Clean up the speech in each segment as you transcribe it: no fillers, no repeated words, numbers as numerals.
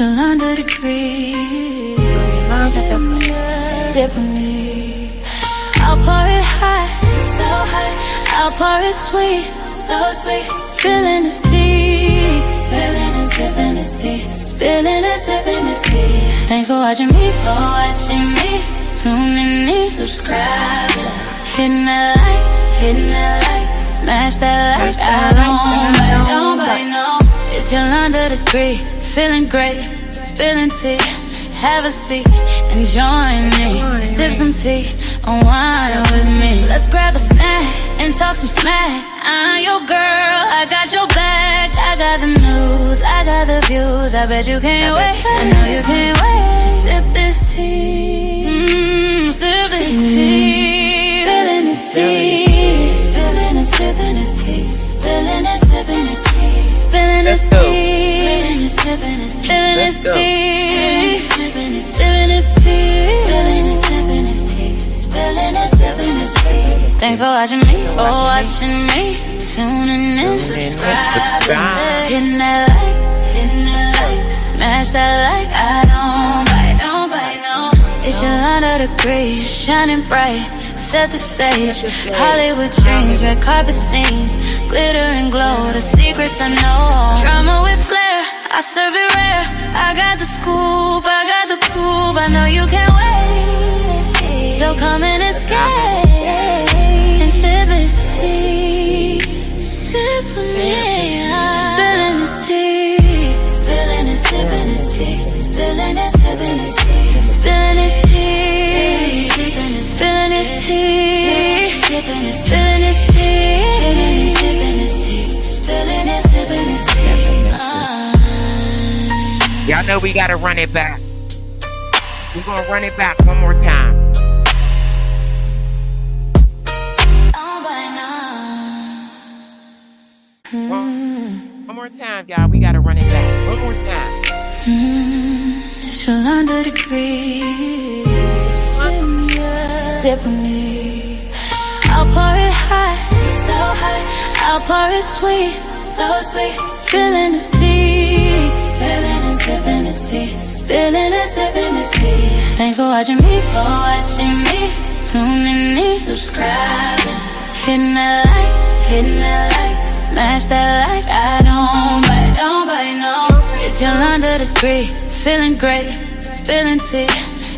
Initial under degree. Sip with me. I'll pour it hot, so hot. I'll pour it sweet, so sweet. Spilling his tea, spilling and sipping his tea, spilling and sipping his tea. Thanks for watching me, tuning in, subscribing, hitting that like, smash that like. I don't bite, no. It's your under degree, feeling great, spilling tea. Have a seat and join me. Sip some tea, unwind with me. Let's grab a snack and talk some smack. I'm your girl, I got your back. I got the news, I got the views. I bet you can't wait, I know you can't wait to sip this tea. Sip this tea. Spilling this tea. Spilling and sipping this tea. Spilling and sipping this tea. Spilling this tea. Spilling and sipping this tea. Spilling this tea. Spilling and sipping this tea. Spilling and sipping this tea. Spilling and sipping this tea. Thanks for watching me, tuning in, subscribing, hitting that like, smash that like. I don't bite, no. It's your under degree, shining bright. Set the stage, Hollywood dreams, red carpet scenes, glitter and glow, the secrets I know. Drama with flair, I serve it rare. I got the scoop, I got the proof. I know you can't wait, so come and escape and sip this tea. Sip with me, spilling this tea, spilling and sipping this tea, spilling and sipping this tea, spilling this tea, spilling this tea, spilling this tea, spilling this tea, spilling and sipping this tea. Y'all know we gotta run it back. We're gonna run it back one more time. One more time, y'all. We gotta run it back. One more time. It's your under degree. Sip with me. I'll pour it hot, so hot. I'll pour it sweet, so sweet. Spilling this tea, spilling and sipping this tea, spilling and sipping this tea. Thanks for watching me, tuning in, subscribing, hitting that like, smash that like. I don't bite, no. It's your under degree, feeling great, spilling tea.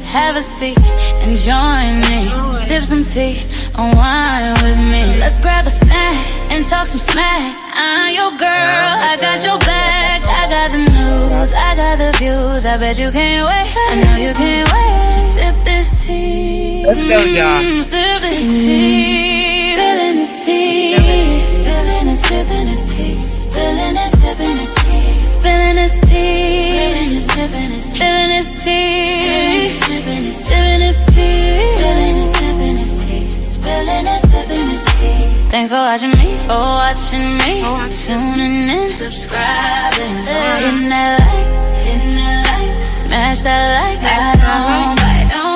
Have a seat and join me. Sip some tea, unwind with me. Let's grab a snack and talk some smack. I'm your girl, I got your back. I got the news, I got the views. I bet you can't wait, I know you can't wait to sip this tea. Let's go, y'all. Sip this tea, spilling this tea, spilling and sipping this tea, spilling and sipping this tea, spilling this tea, spilling and sipping this tea, spilling this tea, spilling this tea, spilling and sipping this tea, spilling and sipping this tea. Thanks for watching me, tuning in, subscribing, hitting that like, smash that like. I don't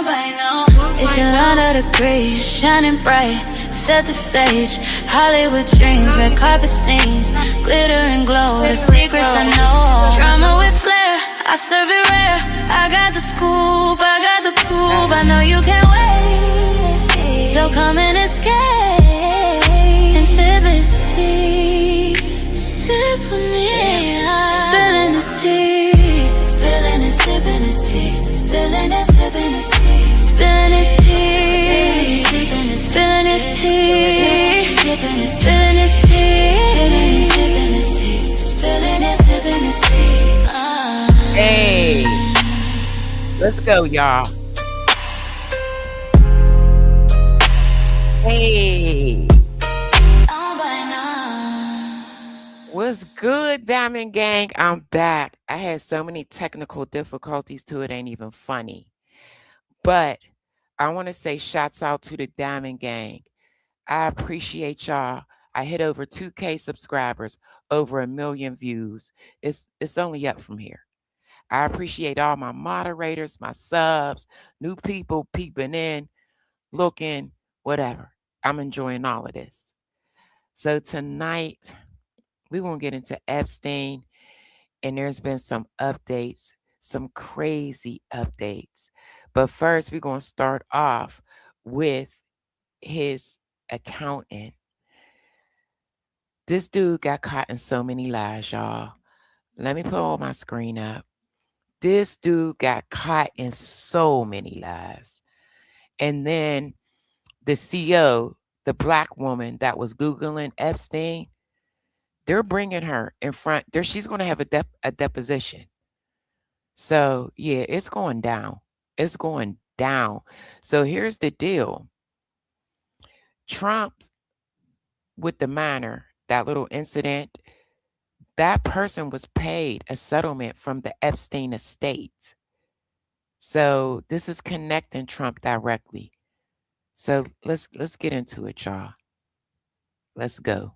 bite, no. It's your under degree, shining bright. Set the stage, Hollywood dreams, red carpet scenes, glitter and glow, the secrets I know. Drama with flair, I serve it rare. I got the scoop, I got the proof. I know you can't wait, so come and escape and sip this tea. Sip with me, spilling this tea, spilling and sipping this tea, spilling and sipping this tea, spilling this tea, spilling this tea, spilling this tea, spilling this tea, spilling and sipping this tea. Hey, let's go, y'all. Hey, what's good, Diamond Gang? I'm back. I had so many technical difficulties to it, ain't even funny. But I want to say shouts out to the Diamond Gang. I appreciate y'all. I hit over 2K subscribers, over 1 million views. It's only up from here. I appreciate all my moderators, my subs, new people peeping in, looking, whatever. I'm enjoying all of this. So tonight, we're going to get into Epstein, and there's been some updates. some crazy updates. But first, we're going to start off with his accountant. This dude got caught in so many lies, y'all. Let me pull my screen up. This dude got caught in so many lies. And then the CEO, the black woman that was Googling Epstein, they're bringing her in front. She's going to have a deposition. So, yeah, it's going down. It's going down. So here's the deal. Trump, with the minor, that little incident, that person was paid a settlement from the Epstein estate. So this is connecting Trump directly. So let's get into it, y'all. Let's go.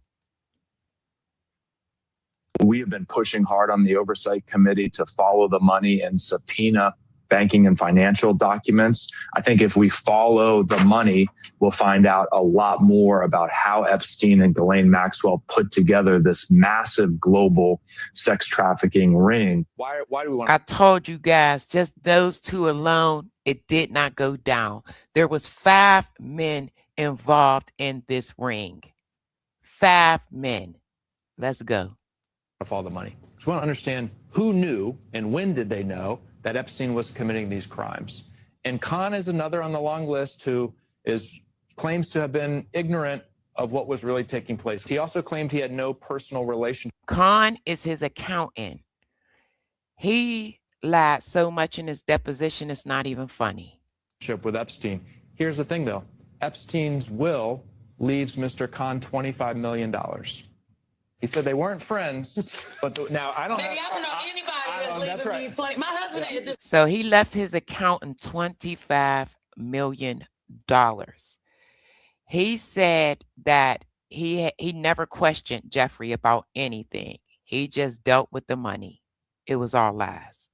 We have been pushing hard on the Oversight Committee to follow the money and subpoena banking and financial documents. I think if we follow the money, we'll find out a lot more about how Epstein and Ghislaine Maxwell put together this massive global sex trafficking ring. Why do we want I told you guys, just those two alone, it did not go down. There was 5 men involved in this ring. 5 men. Let's go. Follow the money. So we want to understand who knew and when did they know that Epstein was committing these crimes. And Khan is another on the long list who claims to have been ignorant of what was really taking place. He also claimed he had no personal relationship. Khan is his accountant. He lied so much in his deposition, it's not even funny. With Epstein. Here's the thing, though. Epstein's will leaves Mr. Khan $25 million. He said they weren't friends, but now I don't. Maybe I don't know anybody that's leaving me 20. My husband is this. So he left his accountant $25 million. He said that he never questioned Jeffrey about anything. He just dealt with the money. It was all lies.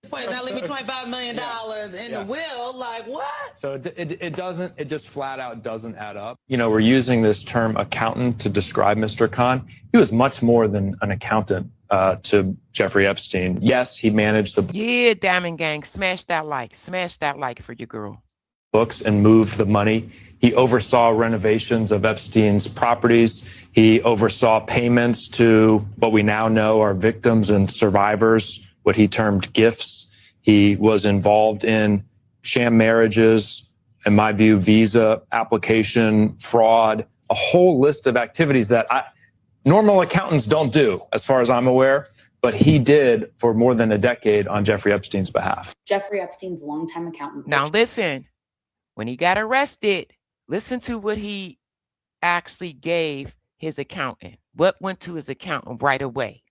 Point is not leaving $25 million in the will. Like what? So it doesn't. It just flat out doesn't add up. You know, we're using this term accountant to describe Mr. Khan. He was much more than an accountant to Jeffrey Epstein. Yes, he managed the Yeah, Diamond Gang, smash that like for your girl. Books and moved the money. He oversaw renovations of Epstein's properties. He oversaw payments to what we now know are victims and survivors, what he termed gifts. He was involved in sham marriages, in my view, visa application, fraud, a whole list of activities that normal accountants don't do, as far as I'm aware, but he did for more than a decade on Jeffrey Epstein's behalf. Jeffrey Epstein's longtime accountant. Now listen, when he got arrested, listen to what he actually gave his accountant. What went to his accountant right away?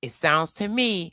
It sounds to me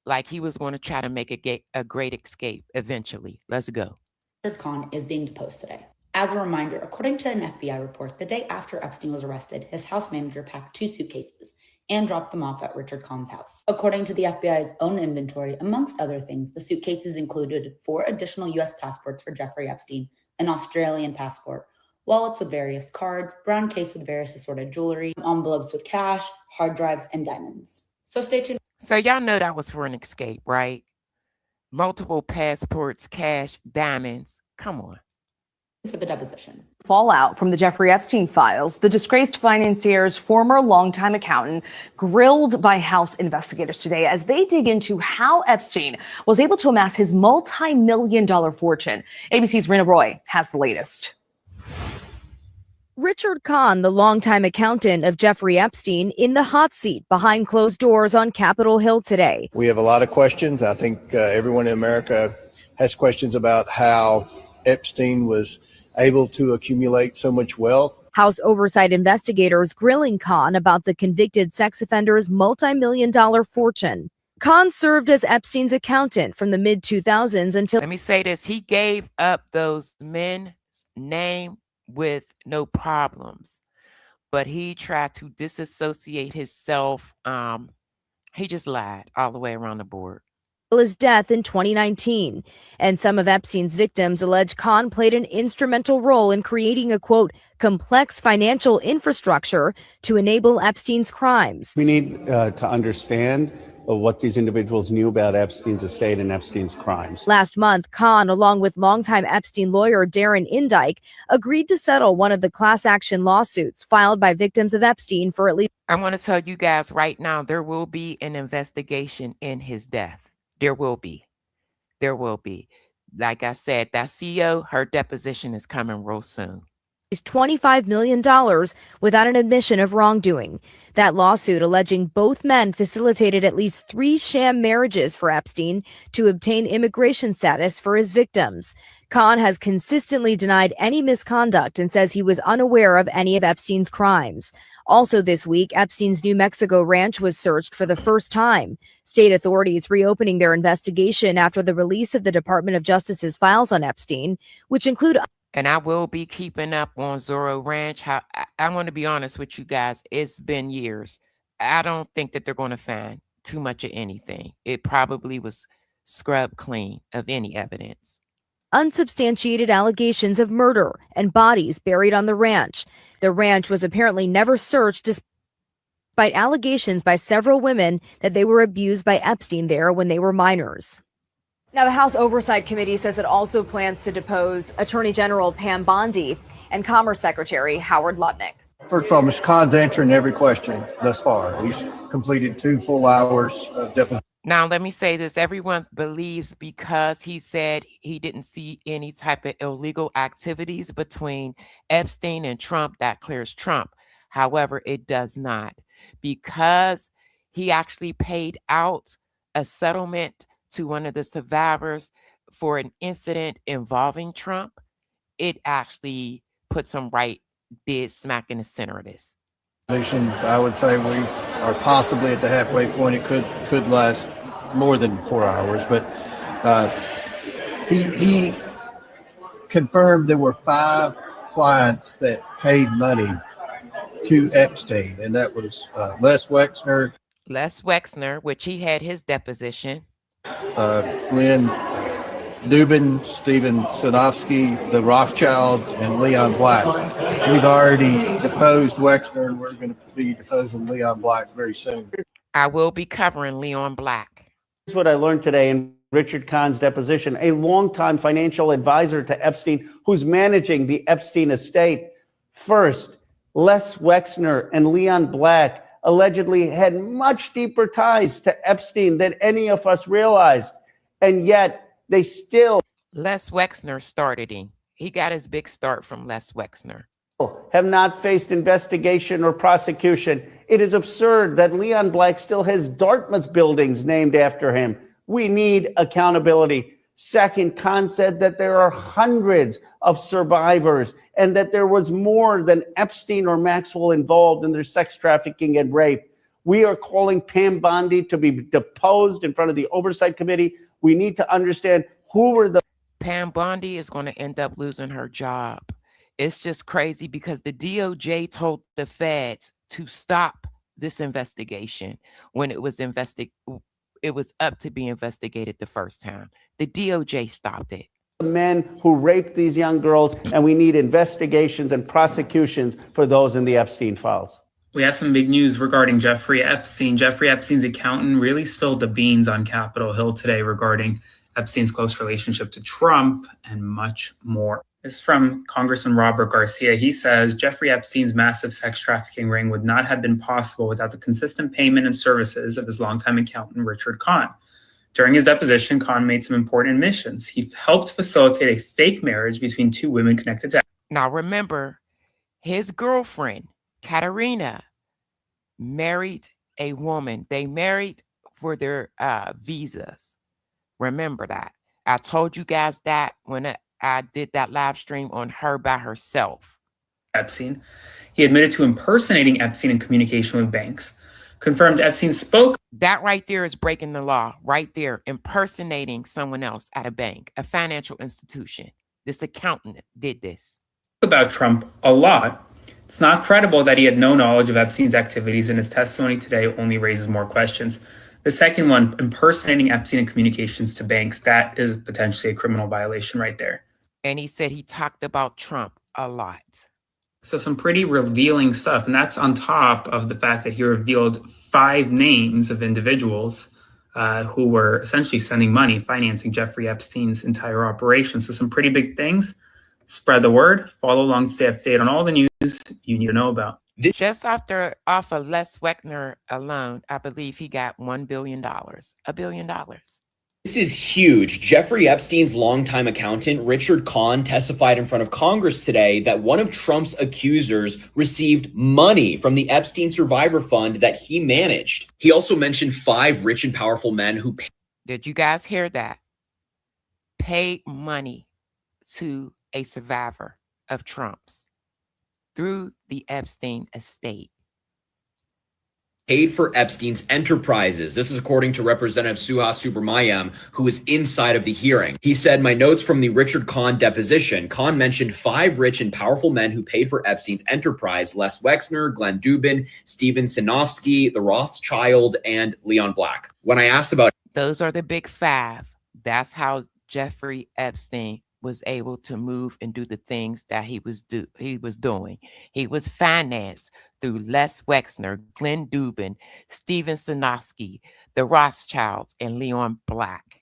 like he was going to try to make a great escape eventually. Let's go. Richard Khan is being deposed today. As a reminder, according to an FBI report, the day after Epstein was arrested, his house manager packed 2 suitcases and dropped them off at Richard Khan's house. According to the FBI's own inventory, amongst other things, the suitcases included 4 additional U.S. passports for Jeffrey Epstein, an Australian passport, wallets with various cards, brown case with various assorted jewelry, envelopes with cash, hard drives, and diamonds. So stay tuned. So y'all know that was for an escape, right? Multiple passports, cash, diamonds. Come on. For the deposition. Fallout from the Jeffrey Epstein files, the disgraced financier's former longtime accountant grilled by House investigators today as they dig into how Epstein was able to amass his multi-million-dollar fortune. ABC's Rena Roy has the latest. Richard Khan, the longtime accountant of Jeffrey Epstein, in the hot seat behind closed doors on Capitol Hill today. We have a lot of questions. I think everyone in America has questions about how Epstein was able to accumulate so much wealth. House Oversight investigators grilling Khan about the convicted sex offender's multi-million-dollar fortune. Khan served as Epstein's accountant from the mid-2000s until... Let me say this. He gave up those men's name with no problems, but he tried to disassociate himself. He just lied all the way around the board. His death in 2019. And some of Epstein's victims allege Khan played an instrumental role in creating a, quote, complex financial infrastructure to enable Epstein's crimes. We need to understand of what these individuals knew about Epstein's estate and Epstein's crimes. Last month, Khan, along with longtime Epstein lawyer Darren Indyke, agreed to settle one of the class action lawsuits filed by victims of Epstein for at least. I want to tell you guys right now, there will be an investigation in his death. There will be. There will be. Like I said, that CEO, her deposition is coming real soon. $25 million without an admission of wrongdoing. That lawsuit alleging both men facilitated at least 3 sham marriages for Epstein to obtain immigration status for his victims. Khan has consistently denied any misconduct and says he was unaware of any of Epstein's crimes. Also this week, Epstein's New Mexico ranch was searched for the first time. State authorities reopening their investigation after the release of the Department of Justice's files on Epstein, which include. And I will be keeping up on Zorro Ranch. I want to be honest with you guys. It's been years. I don't think that they're going to find too much of anything. It probably was scrubbed clean of any evidence. Unsubstantiated allegations of murder and bodies buried on the ranch. The ranch was apparently never searched despite allegations by several women that they were abused by Epstein there when they were minors. Now, the House Oversight Committee says it also plans to depose Attorney General Pam Bondi and Commerce Secretary Howard Lutnick. First of all, Mr. Khan's answering every question thus far. He's completed 2 full hours of deposition. Now, let me say this. Everyone believes because he said he didn't see any type of illegal activities between Epstein and Trump, that clears Trump. However, it does not, because he actually paid out a settlement to one of the survivors for an incident involving Trump. It actually puts him right dead smack in the center of this. I would say we are possibly at the halfway point. It could last more than 4 hours, but he confirmed there were 5 clients that paid money to Epstein, and that was Les Wexner, which he had his deposition. Lynn Dubin, Stephen Sinofsky, the Rothschilds, and Leon Black. We've already deposed Wexner, and we're going to be deposing Leon Black very soon. I will be covering Leon Black. Here's what I learned today in Richard Kahn's deposition. A longtime financial advisor to Epstein who's managing the Epstein estate. First, Les Wexner and Leon Black allegedly had much deeper ties to Epstein than any of us realized. And yet they still. Les Wexner started him. He got his big start from Les Wexner. Have not faced investigation or prosecution. It is absurd that Leon Black still has Dartmouth buildings named after him. We need accountability. Second, Kahn said that there are hundreds of survivors and that there was more than Epstein or Maxwell involved in their sex trafficking and rape. We are calling Pam Bondi to be deposed in front of the Oversight Committee. We need to understand who were the. Pam Bondi is going to end up losing her job. It's just crazy because the DOJ told the feds to stop this investigation when it was up to be investigated the first time. The DOJ stopped it. Men who raped these young girls, and we need investigations and prosecutions for those in the Epstein files. We have some big news regarding Jeffrey Epstein. Jeffrey Epstein's accountant really spilled the beans on Capitol Hill today regarding Epstein's close relationship to Trump and much more. This is from Congressman Robert Garcia. He says Jeffrey Epstein's massive sex trafficking ring would not have been possible without the consistent payment and services of his longtime accountant, Richard Kahn. During his deposition, Kahn made some important admissions. He helped facilitate a fake marriage between 2 women connected to. Now remember, his girlfriend, Katerina, married a woman. They married for their visas. Remember that. I told you guys that when I did that live stream on her by herself. Epstein. He admitted to impersonating Epstein in communication with banks. Confirmed Epstein spoke. That right there is breaking the law. Right there, impersonating someone else at a bank, a financial institution. This accountant did this. About Trump a lot. It's not credible that he had no knowledge of Epstein's activities, and his testimony today only raises more questions. The second one, impersonating Epstein in communications to banks, that is potentially a criminal violation right there. And he said he talked about Trump a lot. So some pretty revealing stuff. And that's on top of the fact that he revealed 5 names of individuals who were essentially sending money, financing Jeffrey Epstein's entire operation. So some pretty big things. Spread the word. Follow along, stay up to date on all the news you need to know about. Just off of Les Wexner alone, I believe he got $1 billion. $1 billion. This is huge. Jeffrey Epstein's longtime accountant, Richard Kahn, testified in front of Congress today that one of Trump's accusers received money from the Epstein Survivor Fund that he managed. He also mentioned 5 rich and powerful men who Did you guys hear that? Paid money to a survivor of Trump's through the Epstein estate. paid for Epstein's enterprises. This is according to Representative Suhas Subramaniam, who was inside of the hearing. He said, my notes from the Richard Kahn deposition. Kahn mentioned 5 rich and powerful men who paid for Epstein's enterprise: Les Wexner, Glenn Dubin, Steven Sinofsky, the Rothschild, and Leon Black. When I asked about Those are the big 5. That's how Jeffrey Epstein was able to move and do the things that he was doing. He was financed through Les Wexner, Glenn Dubin, Steven Sinofsky, the Rothschilds, and Leon Black.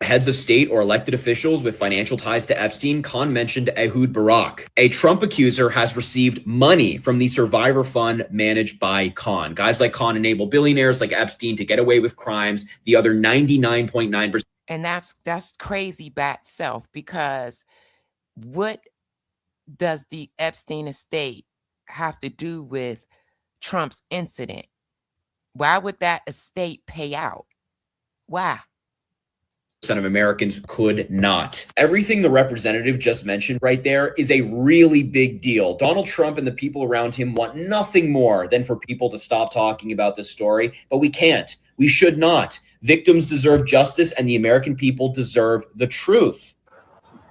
heads of state or elected officials with financial ties to Epstein, Kahn mentioned Ehud Barak. A Trump accuser has received money from the Survivor Fund managed by Kahn. Guys like Kahn enable billionaires like Epstein to get away with crimes the other 99.9%. And that's crazy by itself, because what does the Epstein estate have to do with Trump's incident? Why would that estate pay out? Why? Of Americans could not. Everything the representative just mentioned right there is a really big deal. Donald Trump and the people around him want nothing more than for people to stop talking about this story, but we can't. We should not. Victims deserve justice, and the American people deserve the truth.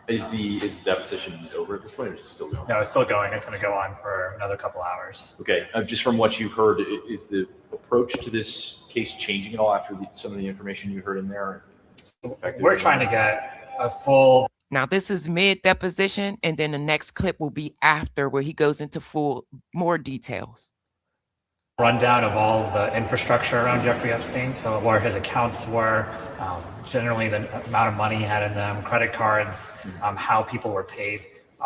Is the deposition over at this point, or is it still going? No, it's still going. It's going to go on for another couple hours. Okay. Just from what you've heard, is the approach to this case changing at all after some of the information you heard in there? We're trying to get a full. Now, this is mid deposition, and then the next clip will be after, where he goes into more details. Rundown of all of the infrastructure around Jeffrey Epstein. So where his accounts were, generally the amount of money he had in them, credit cards, how people were paid.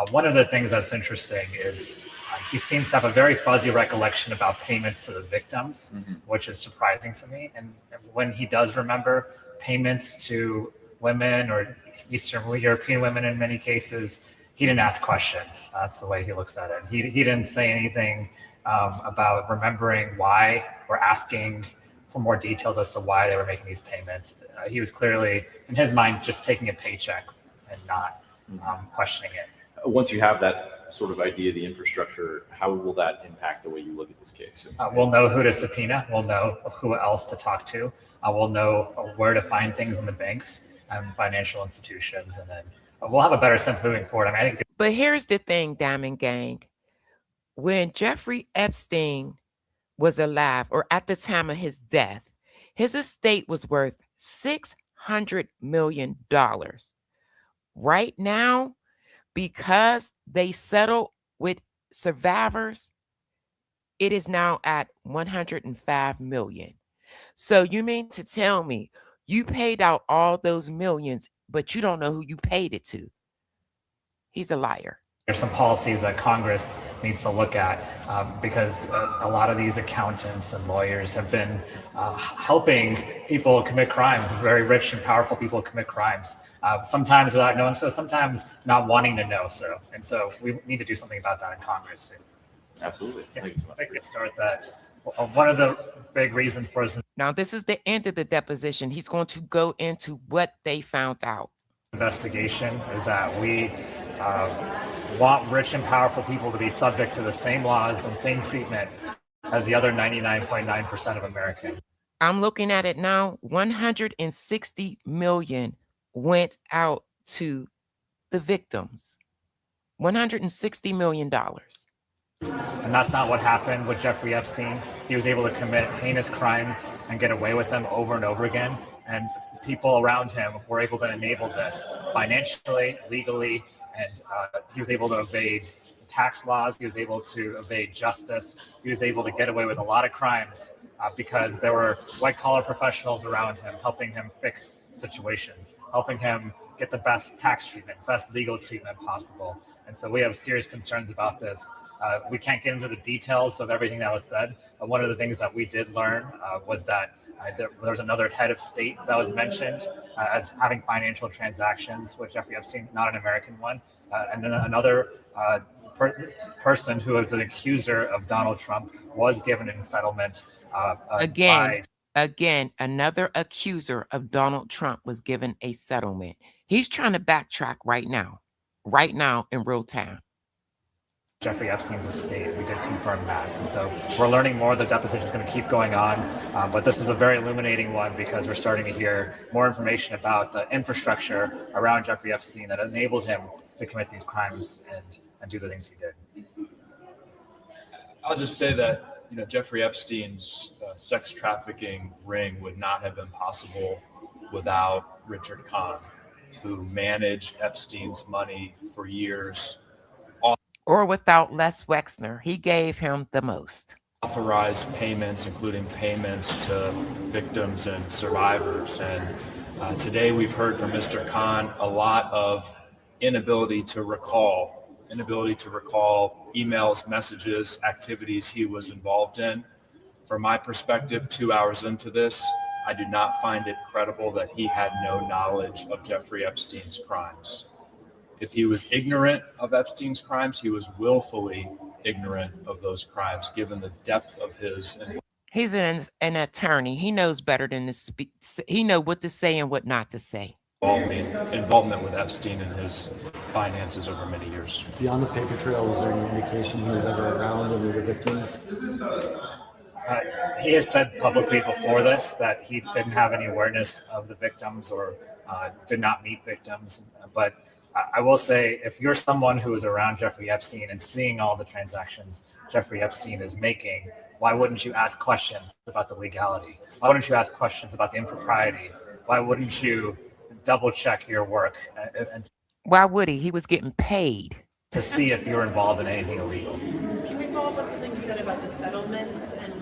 One of the things that's interesting is he seems to have a very fuzzy recollection about payments to the victims, which is surprising to me. And when he does remember payments to women or Eastern European women in many cases, he didn't ask questions. That's the way he looks at it. He didn't say anything about remembering why, or asking for more details as to why they were making these payments. He was clearly, in his mind, just taking a paycheck and not questioning it. Once you have that sort of idea of the infrastructure, how will that impact the way you look at this case? We'll know who to subpoena. We'll know who else to talk to. We'll know where to find things in the banks and financial institutions, and then we'll have a better sense moving forward. I think. But here's the thing, Diamond Gang. When Jeffrey Epstein was alive, or at the time of his death, his estate was worth $600 million. Right now, because they settled with survivors, it is now at $105 million. So you mean to tell me you paid out all those millions, but you don't know who you paid it to? He's a liar. There's some policies that Congress needs to look at, because a lot of these accountants and lawyers have been helping people commit crimes, very rich and powerful people commit crimes, sometimes without knowing so, sometimes not wanting to know so. And so we need to do something about that in Congress too. Absolutely. Yeah. Let's start that. One of the big reasons for this. Now, this is the end of the deposition. He's going to go into what they found out. Investigation is that we want rich and powerful people to be subject to the same laws and same treatment as the other 99.9% of Americans. I'm looking at it now. 160 million went out to the victims. $160 million. And that's not what happened with Jeffrey Epstein. He was able to commit heinous crimes and get away with them over and over again. And people around him were able to enable this financially, legally, and he was able to evade tax laws. He was able to evade justice. He was able to get away with a lot of crimes because there were white-collar professionals around him helping him fix situations, helping him get the best tax treatment, best legal treatment possible. And so we have serious concerns about this. We can't get into the details of everything that was said, but one of the things that we did learn was that there was another head of state that was mentioned as having financial transactions with Jeffrey Epstein, not an American one. And then another person who was an accuser of Donald Trump was given in settlement. Again, another accuser of Donald Trump was given a settlement. He's trying to backtrack right now in real time. Jeffrey Epstein's estate. We did confirm that. And so we're learning more. The deposition is going to keep going on. But this is a very illuminating one because we're starting to hear more information about the infrastructure around Jeffrey Epstein that enabled him to commit these crimes and do the things he did. I'll just say that, Jeffrey Epstein's sex trafficking ring would not have been possible without Richard Kahn, who managed Epstein's money for years. Or without Les Wexner. He gave him the most. Authorized payments, including payments to victims and survivors. And today we've heard from Mr. Kahn a lot of inability to recall emails, messages, activities he was involved in. From my perspective, 2 hours into this, I do not find it credible that he had no knowledge of Jeffrey Epstein's crimes. If he was ignorant of Epstein's crimes, he was willfully ignorant of those crimes, given the depth of his. He's an attorney. He knows better than to speak. He knows what to say and what not to say. Involvement with Epstein and his finances over many years. Beyond the paper trail, was there any indication he was ever around any of the victims? He has said publicly before this that he didn't have any awareness of the victims or did not meet victims. But I will say, if you're someone who is around Jeffrey Epstein and seeing all the transactions Jeffrey Epstein is making, why wouldn't you ask questions about the legality? Why wouldn't you ask questions about the impropriety? Why wouldn't you double check your work? Why would he? He was getting paid. To see if you're involved in anything illegal. Can we follow up on something you said about the settlements and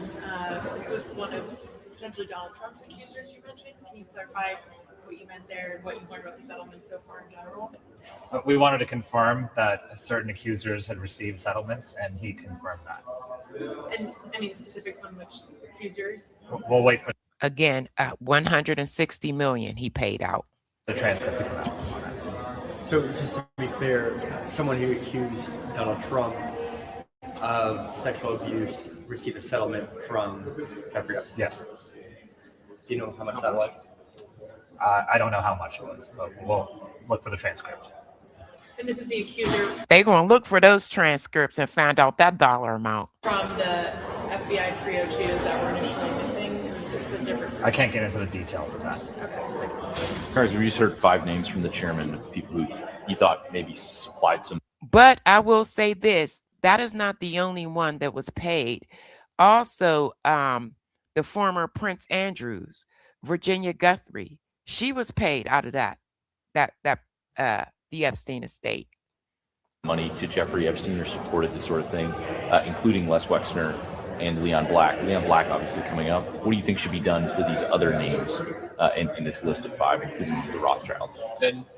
with one of potentially Donald Trump's accusers you mentioned? Can you clarify what you meant there and what you've learned about the settlements so far in general? We wanted to confirm that certain accusers had received settlements, and he confirmed that. And any specifics on which accusers? We'll wait for again. $160 million he paid out. The transcript to come out. So just to be clear, someone who accused Donald Trump of sexual abuse received a settlement from Jeffrey Epstein? Yes. Do you know how much that was? I don't know how much it was, but we'll look for the transcript. And this is the accuser. They're going to look for those transcripts and find out that dollar amount. From the FBI 302s that were initially missing? Is this a different? I can't get into the details of that. Cards, we just heard 5 names from the chairman of people who he thought maybe supplied some. But I will say this, that is not the only one that was paid. Also, the former Prince Andrews, Virginia Guthrie, she was paid out of the Epstein estate. Money to Jeffrey Epstein or supported this sort of thing, including Les Wexner and Leon Black. Leon Black obviously coming up. What do you think should be done for these other names in this list of 5, including the Rothschilds?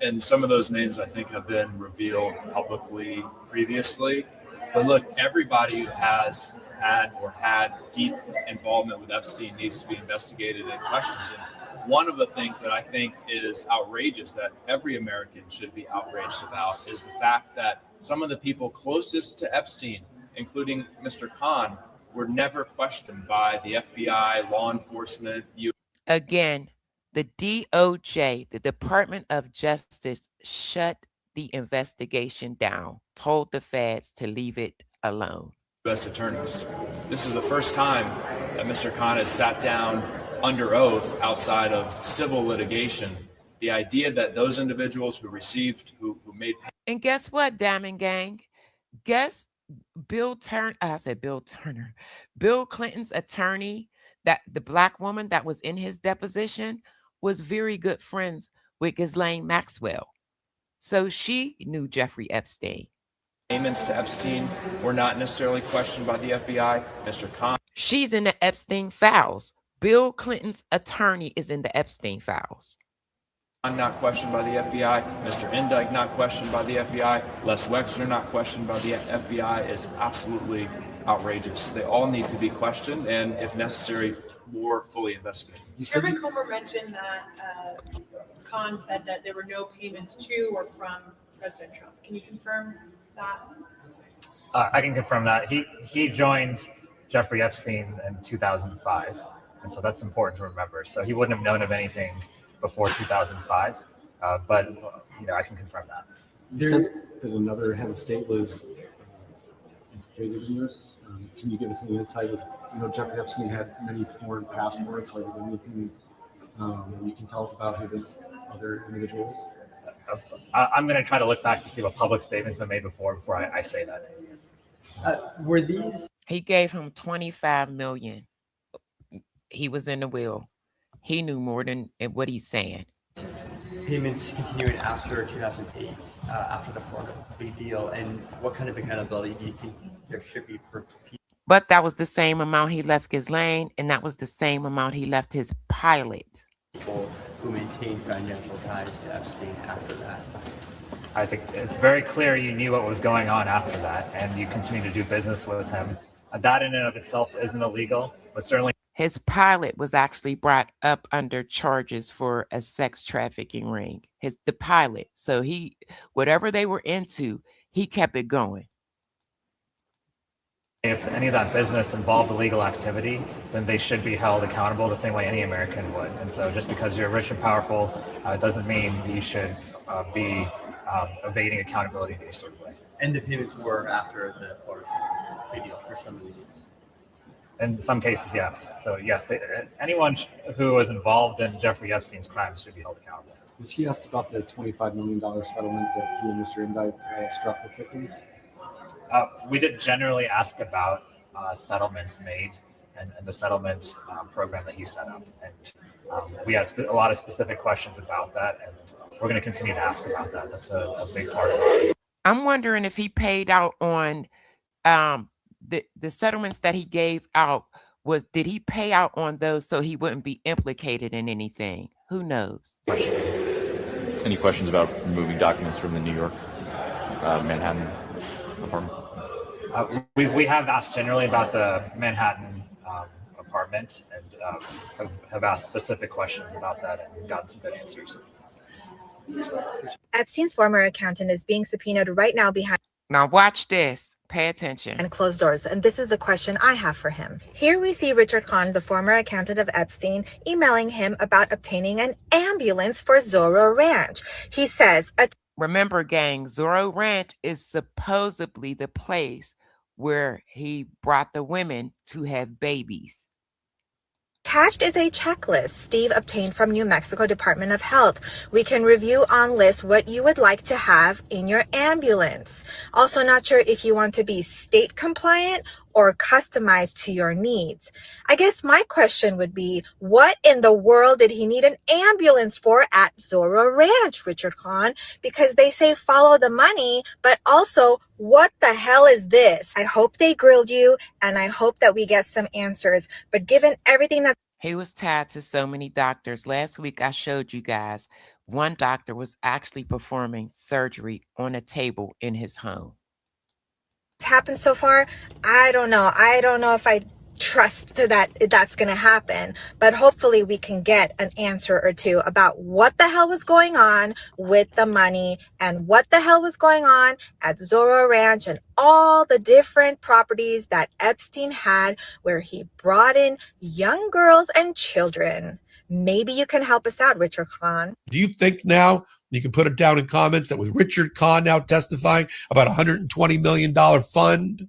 And some of those names I think have been revealed publicly previously. But look, everybody who has had deep involvement with Epstein needs to be investigated and questioned. And one of the things that I think is outrageous, that every American should be outraged about, is the fact that some of the people closest to Epstein, including Mr. Kahn, were never questioned by the FBI, law enforcement. Again, the DOJ, the Department of Justice, shut the investigation down, told the feds to leave it alone. U.S. attorneys. This is the first time that Mr. Kahn has sat down under oath outside of civil litigation. The idea that those individuals who made. And guess what, Diamond Gang? Guess Bill Clinton's attorney, that the black woman that was in his deposition, was very good friends with Ghislaine Maxwell. So she knew Jeffrey Epstein. Payments to Epstein were not necessarily questioned by the FBI. Mr. Khan. She's in the Epstein files. Bill Clinton's attorney is in the Epstein files. Not questioned by the FBI. Mr. Indyke not questioned by the FBI. Les Wexner not questioned by the FBI is absolutely outrageous. They all need to be questioned and, if necessary, more fully investigated. Chairman Comer mentioned that Khan said that there were no payments to or from President Trump. Can you confirm that? I can confirm that. He joined Jeffrey Epstein in 2005, and so that's important to remember. So he wouldn't have known of anything before 2005, but I can confirm that. You said that another head of state was implicated in this. Can you give us any insight? As Jeffrey Epstein had many foreign passports. Like, is there anything you can tell us about who this other individual is? I'm going to try to look back to see what public statements have been made before I say that. Were these? He gave him $25 million. He was in the will. He knew more than what he's saying. Payments continuing after 2008, after the Florida big deal, and what kind of accountability do you think there should be for people? But that was the same amount he left Ghislaine, and that was the same amount he left his pilot. People who maintain financial ties to Epstein after that. I think it's very clear you knew what was going on after that, and you continue to do business with him. That in and of itself isn't illegal, but certainly his pilot was actually brought up under charges for a sex trafficking ring. The pilot. So whatever they were into, he kept it going. if any of that business involved illegal activity, then they should be held accountable the same way any American would. And so just because you're rich and powerful, doesn't mean you should be evading accountability in any sort of way. And the payments were after the Florida plea deal for some of these? In some cases, yes. So yes, anyone who was involved in Jeffrey Epstein's crimes should be held accountable. Was he asked about the $25 million settlement that he and Mr. Indyke struck with victims? We did generally ask about settlements made and the settlement program that he set up. And we asked a lot of specific questions about that, and we're going to continue to ask about that. That's a big part of it. I'm wondering if he paid out on the settlements that he gave out. Did he pay out on those so he wouldn't be implicated in anything? Who knows? Any questions about removing documents from the New York Manhattan apartment? We have asked generally about the Manhattan apartment and have asked specific questions about that and gotten some good answers. Epstein's former accountant is being subpoenaed right now behind. Now watch this. Pay attention. And closed doors. And this is the question I have for him. Here we see Richard Kahn, the former accountant of Epstein, emailing him about obtaining an ambulance for Zorro Ranch. He says, remember, gang, Zorro Ranch is supposedly the place where he brought the women to have babies. attached is a checklist Steve obtained from New Mexico Department of Health. We can review on list what you would like to have in your ambulance. Also not sure if you want to be state compliant or customized to your needs. I guess my question would be, what in the world did he need an ambulance for at Zorro Ranch, Richard Kahn? Because they say follow the money, but also, what the hell is this? I hope they grilled you, and I hope that we get some answers. But given everything that he was tied to so many doctors. Last week, I showed you guys one doctor was actually performing surgery on a table in his home. happened so far, I don't know. I don't know if I trust that's going to happen, but hopefully we can get an answer or two about what the hell was going on with the money and what the hell was going on at Zorro Ranch and all the different properties that Epstein had where he brought in young girls and children. Maybe you can help us out, Richard Kahn. Do you think now, you can put it down in comments, that with Richard Kahn now testifying about $120 million fund,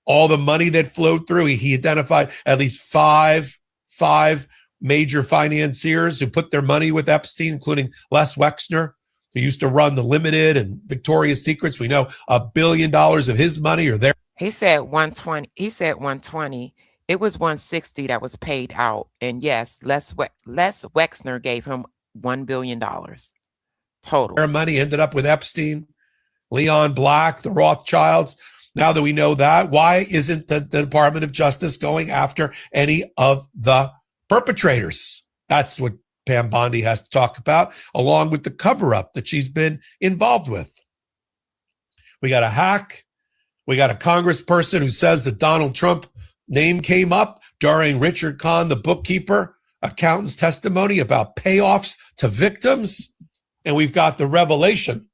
all the money that flowed through, he identified at least five major financiers who put their money with Epstein, including Les Wexner, who used to run the Limited and Victoria's Secrets. We know $1 billion of his money are there. He said 120. He said 120. It was 160 that was paid out. And yes, Les Wexner gave him $1 billion total. Their money ended up with Epstein. Leon Black, the Rothschilds. Now that we know that, why isn't the Department of Justice going after any of the perpetrators? That's what Pam Bondi has to talk about, along with the cover-up that she's been involved with. We got a hack. We got a congressperson who says that Donald Trump name came up during Richard Kahn, the bookkeeper, accountant's testimony about payoffs to victims. And we've got the revelation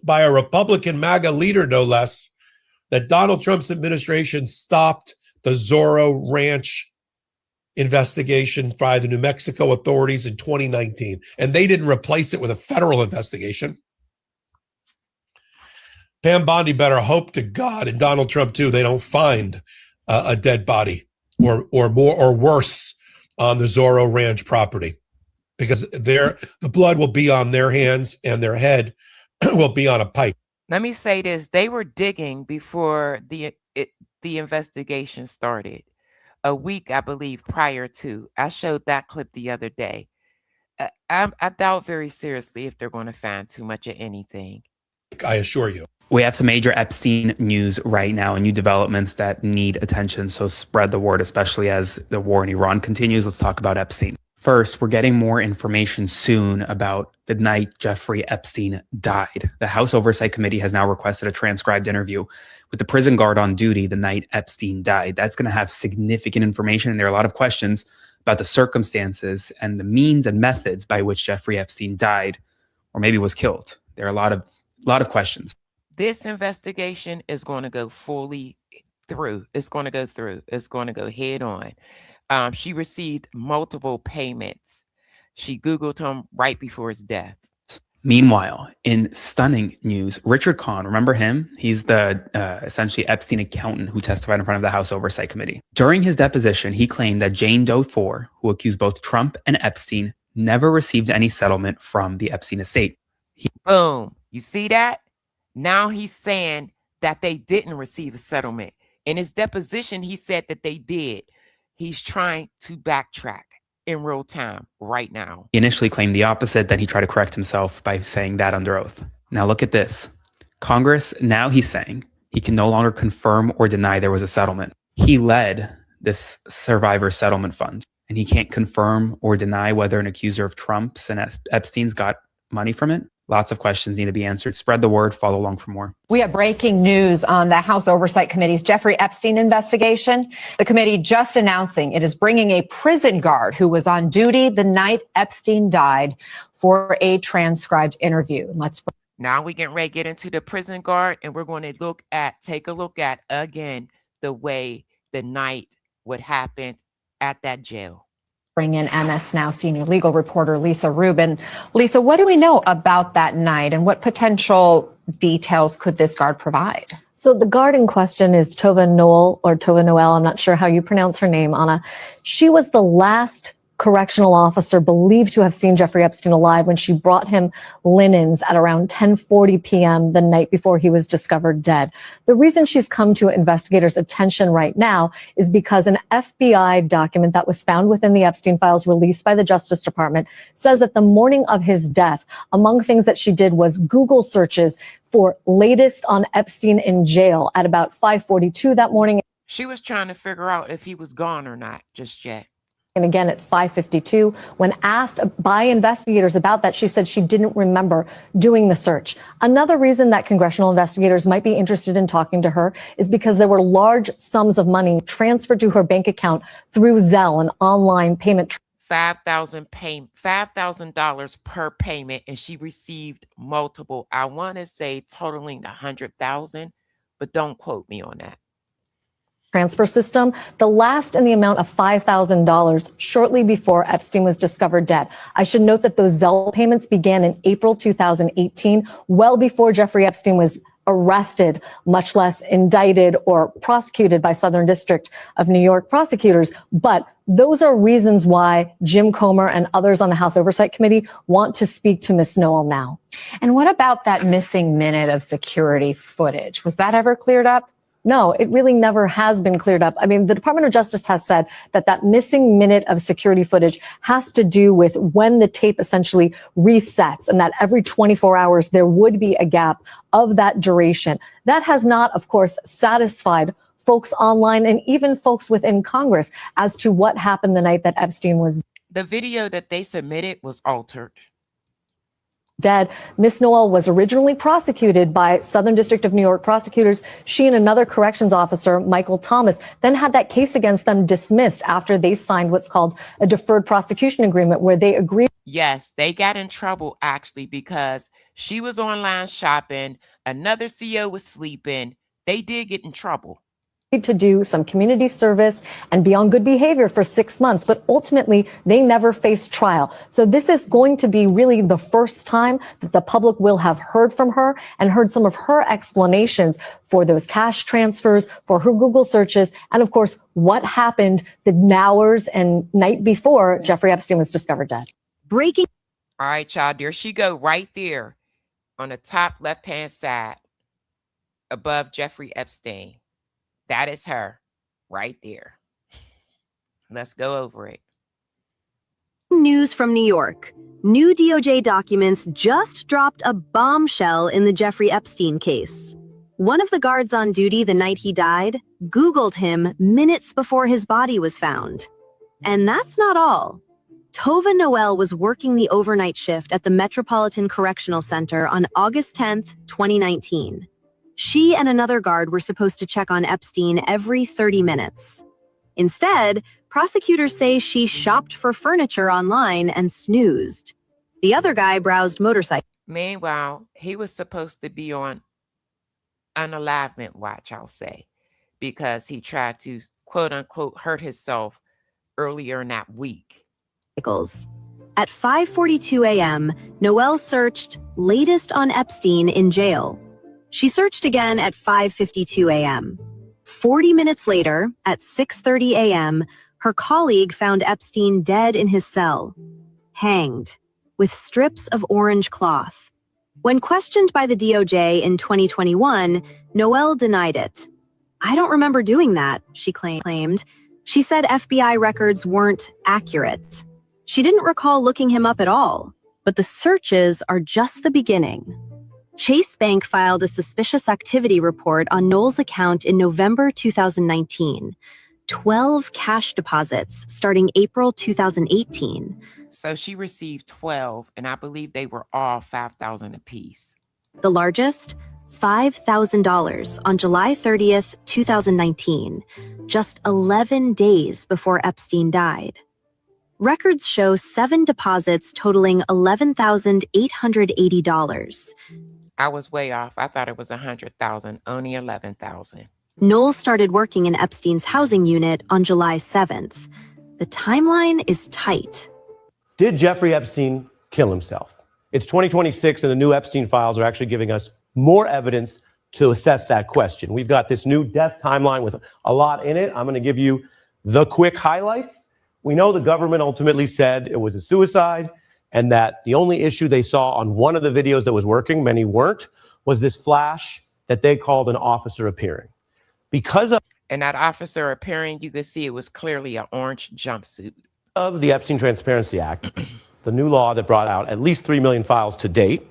by a Republican MAGA leader, no less, that Donald Trump's administration stopped the Zorro Ranch investigation by the New Mexico authorities in 2019. And they didn't replace it with a federal investigation. Pam Bondi better hope to God, and Donald Trump too, they don't find a dead body or more or worse on the Zorro Ranch property, because the blood will be on their hands and their head will be on a pike. Let me say this. They were digging before the investigation started. A week, I believe, prior to. I showed that clip the other day. I doubt very seriously if they're going to find too much of anything. I assure you. We have some major Epstein news right now and new developments that need attention. So spread the word, especially as the war in Iran continues. Let's talk about Epstein. First, we're getting more information soon about the night Jeffrey Epstein died. The House Oversight Committee has now requested a transcribed interview with the prison guard on duty the night Epstein died. That's going to have significant information, and there are a lot of questions about the circumstances and the means and methods by which Jeffrey Epstein died, or maybe was killed. There are a lot of questions. This investigation is going to go fully through. It's going to go through. It's going to go head on. She received multiple payments. She Googled him right before his death. Meanwhile, in stunning news, Richard Kahn, remember him? He's the essentially Epstein accountant who testified in front of the House Oversight Committee. During his deposition, he claimed that Jane Doe 4, who accused both Trump and Epstein, never received any settlement from the Epstein estate. Boom. You see that? Now he's saying that they didn't receive a settlement. In his deposition, he said that they did. He's trying to backtrack in real time right now. He initially claimed the opposite, then he tried to correct himself by saying that under oath. Now look at this. Congress, now he's saying he can no longer confirm or deny there was a settlement. He led this survivor settlement fund, and he can't confirm or deny whether an accuser of Trump's and Epstein's got money from it. Lots of questions need to be answered. Spread the word. Follow along for more. We have breaking news on the House Oversight Committee's Jeffrey Epstein investigation. The committee just announcing it is bringing a prison guard who was on duty the night Epstein died for a transcribed interview. Now we get ready to get into the prison guard, and we're going to take a look at again the way the night what happened at that jail. Bring in MS Now senior legal reporter Lisa Rubin. Lisa, what do we know about that night, and what potential details could this guard provide? So the guard in question is Tova Noel, I'm not sure how you pronounce her name, Anna. She was the last correctional officer believed to have seen Jeffrey Epstein alive when she brought him linens at around 10:40 p.m. the night before he was discovered dead. The reason she's come to investigators' attention right now is because an FBI document that was found within the Epstein files released by the Justice Department says that the morning of his death, among things that she did was Google searches for latest on Epstein in jail at about 5:42 that morning. She was trying to figure out if he was gone or not just yet. And again at 5:52, when asked by investigators about that, she said she didn't remember doing the search. Another reason that congressional investigators might be interested in talking to her is because there were large sums of money transferred to her bank account through Zelle, an online payment. $5,000 per payment, and she received multiple. I want to say totaling $100,000, but don't quote me on that. Transfer system, the last in the amount of $5,000 shortly before Epstein was discovered dead. I should note that those Zelle payments began in April 2018, well before Jeffrey Epstein was arrested, much less indicted or prosecuted by Southern District of New York prosecutors. But those are reasons why Jim Comer and others on the House Oversight Committee want to speak to Ms. Noel now. And what about that missing minute of security footage? Was that ever cleared up? No, it really never has been cleared up. I mean, the Department of Justice has said that that missing minute of security footage has to do with when the tape essentially resets, and that every 24 hours there would be a gap of that duration. That has not, of course, satisfied folks online and even folks within Congress as to what happened the night that Epstein was The video that they submitted was altered. dead. Miss Noel was originally prosecuted by Southern District of New York prosecutors. She and another corrections officer, Michael Thomas, then had that case against them dismissed after they signed what's called a deferred prosecution agreement, where they agreed. Yes, they got in trouble actually because she was online shopping, another CEO was sleeping. They did get in trouble to do some community service and be on good behavior for 6 months, but ultimately they never faced trial. So this is going to be really the first time that the public will have heard from her and heard some of her explanations for those cash transfers, for her Google searches, and of course, what happened the hours and night before Jeffrey Epstein was discovered dead. Breaking. All right, y'all, there she go right there on the top left-hand side above Jeffrey Epstein. That is her right there. Let's go over it. News from New York. New DOJ documents just dropped a bombshell in the Jeffrey Epstein case. One of the guards on duty the night he died Googled him minutes before his body was found. And that's not all. Tova Noel was working the overnight shift at the Metropolitan Correctional Center on August 10th, 2019. She and another guard were supposed to check on Epstein every 30 minutes. Instead, prosecutors say she shopped for furniture online and snoozed. The other guy browsed motorcycles. Meanwhile, he was supposed to be on unalivement watch, I'll say, because he tried to, quote unquote, hurt himself earlier in that week. At 5:42 a.m., Noel searched latest on Epstein in jail. She searched again at 5:52 a.m. 40 minutes later, at 6:30 a.m., her colleague found Epstein dead in his cell, hanged, with strips of orange cloth. When questioned by the DOJ in 2021, Noel denied it. "I don't remember doing that," she claimed. She said FBI records weren't accurate. She didn't recall looking him up at all, but the searches are just the beginning. Chase Bank filed a suspicious activity report on Noel's account in November 2019. 12 cash deposits starting April 2018. So she received 12, and I believe they were all $5,000 apiece. The largest, $5,000 on July 30th, 2019, just 11 days before Epstein died. Records show 7 deposits totaling $11,880. I was way off. I thought it was 100,000, only 11,000. Noel started working in Epstein's housing unit on July 7th. The timeline is tight. Did Jeffrey Epstein kill himself? It's 2026, and the new Epstein files are actually giving us more evidence to assess that question. We've got this new death timeline with a lot in it. I'm going to give you the quick highlights. We know the government ultimately said it was a suicide, and that the only issue they saw on one of the videos that was working, many weren't, was this flash that they called an officer appearing. Because of And that officer appearing, you could see it was clearly an orange jumpsuit. Of the Epstein Transparency Act, the new law that brought out at least 3 million files to date,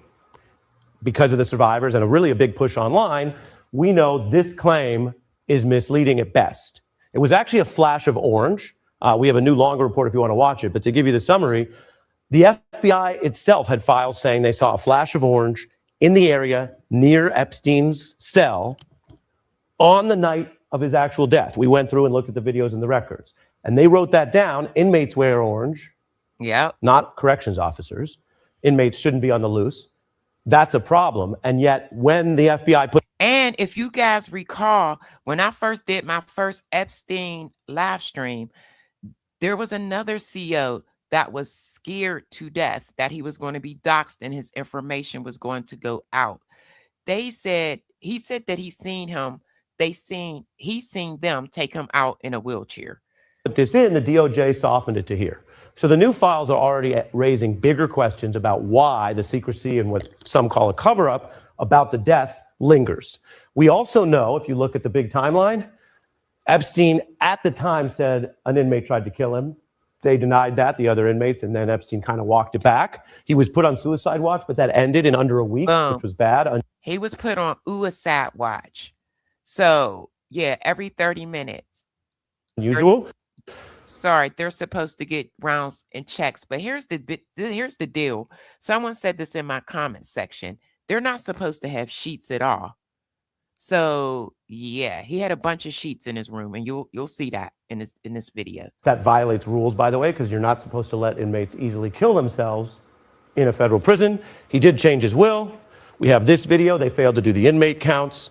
because of the survivors and a big push online, we know this claim is misleading at best. It was actually a flash of orange. We have a new longer report if you want to watch it, but to give you the summary, the FBI itself had files saying they saw a flash of orange in the area near Epstein's cell on the night of his actual death. We went through and looked at the videos and the records, and they wrote that down. Inmates wear orange. Yeah. Not corrections officers. Inmates shouldn't be on the loose. That's a problem. And yet when the FBI put... And if you guys recall, when I first did my first Epstein live stream, there was another CEO that was scared to death that he was going to be doxxed and his information was going to go out. He said that he's seen them take him out in a wheelchair. Put this in, the DOJ softened it to here. So the new files are already raising bigger questions about why the secrecy and what some call a cover-up about the death lingers. We also know, if you look at the big timeline, Epstein at the time said an inmate tried to kill him. They denied that, the other inmates, and then Epstein kind of walked it back. He was put on suicide watch, but that ended in under a week, which was bad. He was put on suicide watch. So, yeah, every 30 minutes. Unusual. Sorry, they're supposed to get rounds and checks, but here's the deal. Someone said this in my comment section. They're not supposed to have sheets at all. So yeah, he had a bunch of sheets in his room, and you'll see that in this video. That violates rules, by the way, because you're not supposed to let inmates easily kill themselves in a federal prison. He did change his will. We have this video. They failed to do the inmate counts.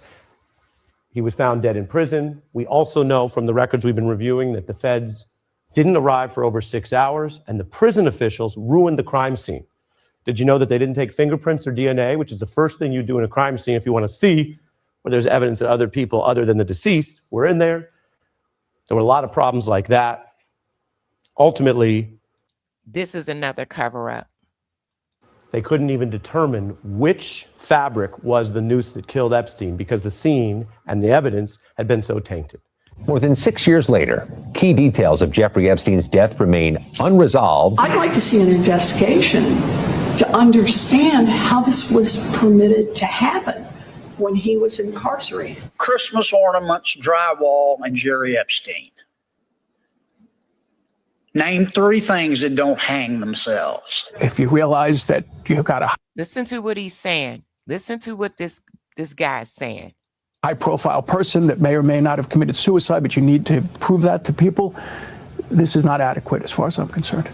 He was found dead in prison. We also know from the records we've been reviewing that the feds didn't arrive for over 6 hours, and the prison officials ruined the crime scene. Did you know that they didn't take fingerprints or DNA, which is the first thing you do in a crime scene if you want to see where there's evidence that other people other than the deceased were in there? There were a lot of problems like that. Ultimately, this is another cover-up. They couldn't even determine which fabric was the noose that killed Epstein because the scene and the evidence had been so tainted. More than 6 years later, key details of Jeffrey Epstein's death remain unresolved. I'd like to see an investigation to understand how this was permitted to happen when he was incarcerated. Christmas ornaments, drywall, and Jerry Epstein. Name 3 things that don't hang themselves. If you realize that you've got a Listen to what he's saying. Listen to what this guy is saying. high-profile person that may or may not have committed suicide, but you need to prove that to people, this is not adequate as far as I'm concerned.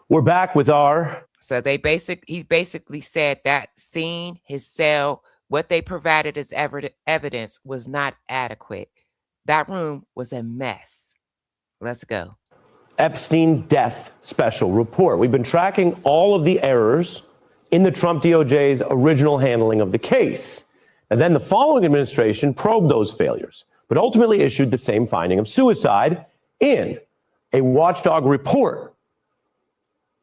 We're back with our... So he basically said that scene, his cell, what they provided as evidence was not adequate. That room was a mess. Let's go. Epstein death special report. We've been tracking all of the errors in the Trump DOJ's original handling of the case. And then the following administration probed those failures, but ultimately issued the same finding of suicide in a watchdog report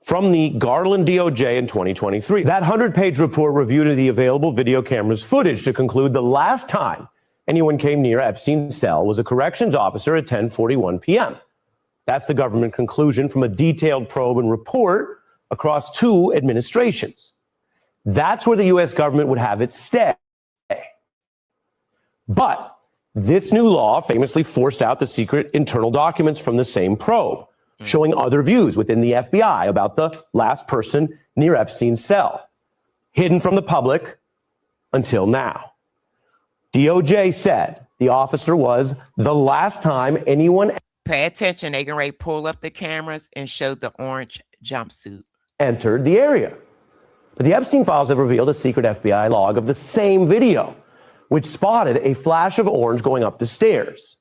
from the Garland DOJ in 2023. That 100-page report reviewed the available video cameras footage to conclude the last time anyone came near Epstein's cell was a corrections officer at 10:41 p.m. That's the government conclusion from a detailed probe and report across 2 administrations. That's where the U.S. government would have its stay. But this new law famously forced out the secret internal documents from the same probe, showing other views within the FBI about the last person near Epstein's cell, hidden from the public until now. DOJ said the officer was the last time anyone Pay attention. They can ready pull up the cameras and show the orange jumpsuit. entered the area. But the Epstein files have revealed a secret FBI log of the same video, which spotted a flash of orange going up the stairs.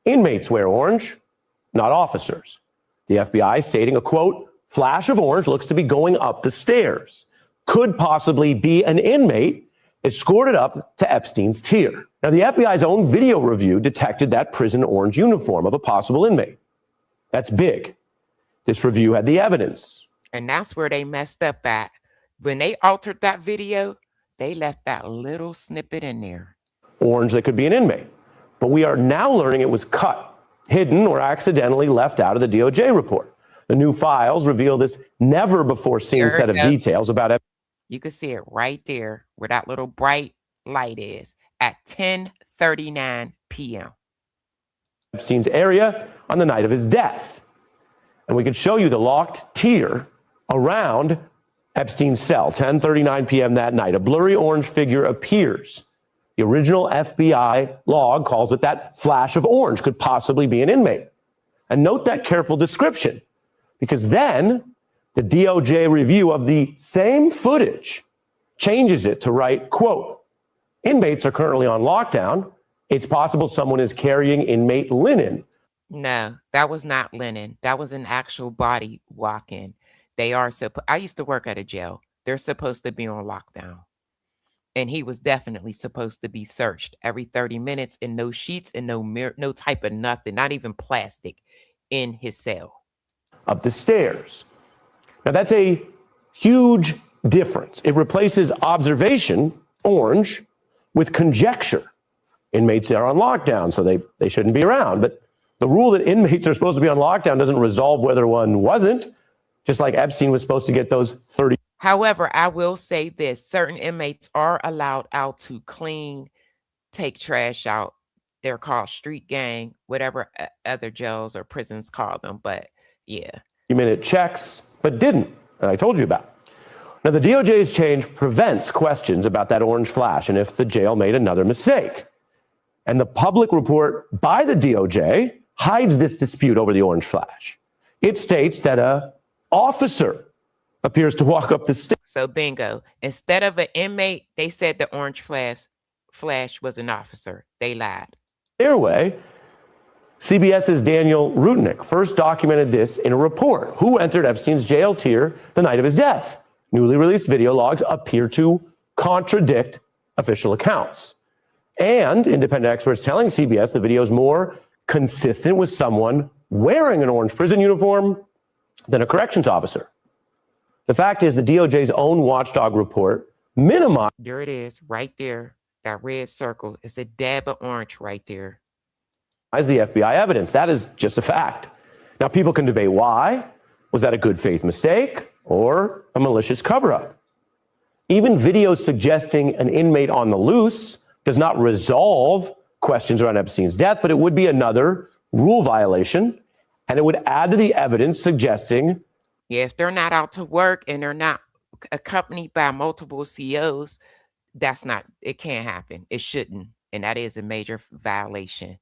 Inmates wear orange, not officers. The FBI stating a, quote, flash of orange looks to be going up the stairs. Could possibly be an inmate escorted up to Epstein's tier. Now, the FBI's own video review detected that prison orange uniform of a possible inmate. That's big. This review had the evidence. And that's where they messed up at. When they altered that video, they left that little snippet in there. Orange that could be an inmate. But we are now learning it was cut, hidden, or accidentally left out of the DOJ report. The new files reveal this never-before-seen set of details about... You can see it right there where that little bright light is at 10:39 p.m. Epstein's area on the night of his death. And we could show you the locked tier around Epstein's cell, 10:39 p.m. that night. A blurry orange figure appears. The original FBI log calls it that flash of orange could possibly be an inmate. And note that careful description, because then the DOJ review of the same footage changes it to write, quote, inmates are currently on lockdown. It's possible someone is carrying inmate linen. No, that was not linen. That was an actual body walk-in. They are I used to work at a jail. They're supposed to be on lockdown. And he was definitely supposed to be searched every 30 minutes and no sheets and no mirror, no type of nothing, not even plastic in his cell. Up the stairs. Now that's a huge difference. It replaces observation, orange, with conjecture. Inmates are on lockdown, so they shouldn't be around. But the rule that inmates are supposed to be on lockdown doesn't resolve whether one wasn't, just like Epstein was supposed to get those 30. However, I will say this, certain inmates are allowed out to clean, take trash out. They're called street gang, whatever other jails or prisons call them. But yeah. 30-minute checks, but didn't, and I told you about. Now, the DOJ's change prevents questions about that orange flash and if the jail made another mistake. And the public report by the DOJ hides this dispute over the orange flash. It states that a officer appears to walk up the stairs. So bingo. Instead of an inmate, they said the orange flash was an officer. They lied. Stairway. CBS's Daniel Rudnick first documented this in a report. Who entered Epstein's jail tier the night of his death? Newly released video logs appear to contradict official accounts. And independent experts telling CBS the video is more consistent with someone wearing an orange prison uniform than a corrections officer. The fact is, the DOJ's own watchdog report minimized. There it is, right there. That red circle. It's a dab of orange right there. As the FBI evidence. That is just a fact. Now, people can debate why. Was that a good faith mistake or a malicious cover-up? Even videos suggesting an inmate on the loose does not resolve questions around Epstein's death, but it would be another rule violation, and it would add to the evidence suggesting. Yeah, if they're not out to work and they're not accompanied by multiple COs, it can't happen. It shouldn't. And that is a major violation.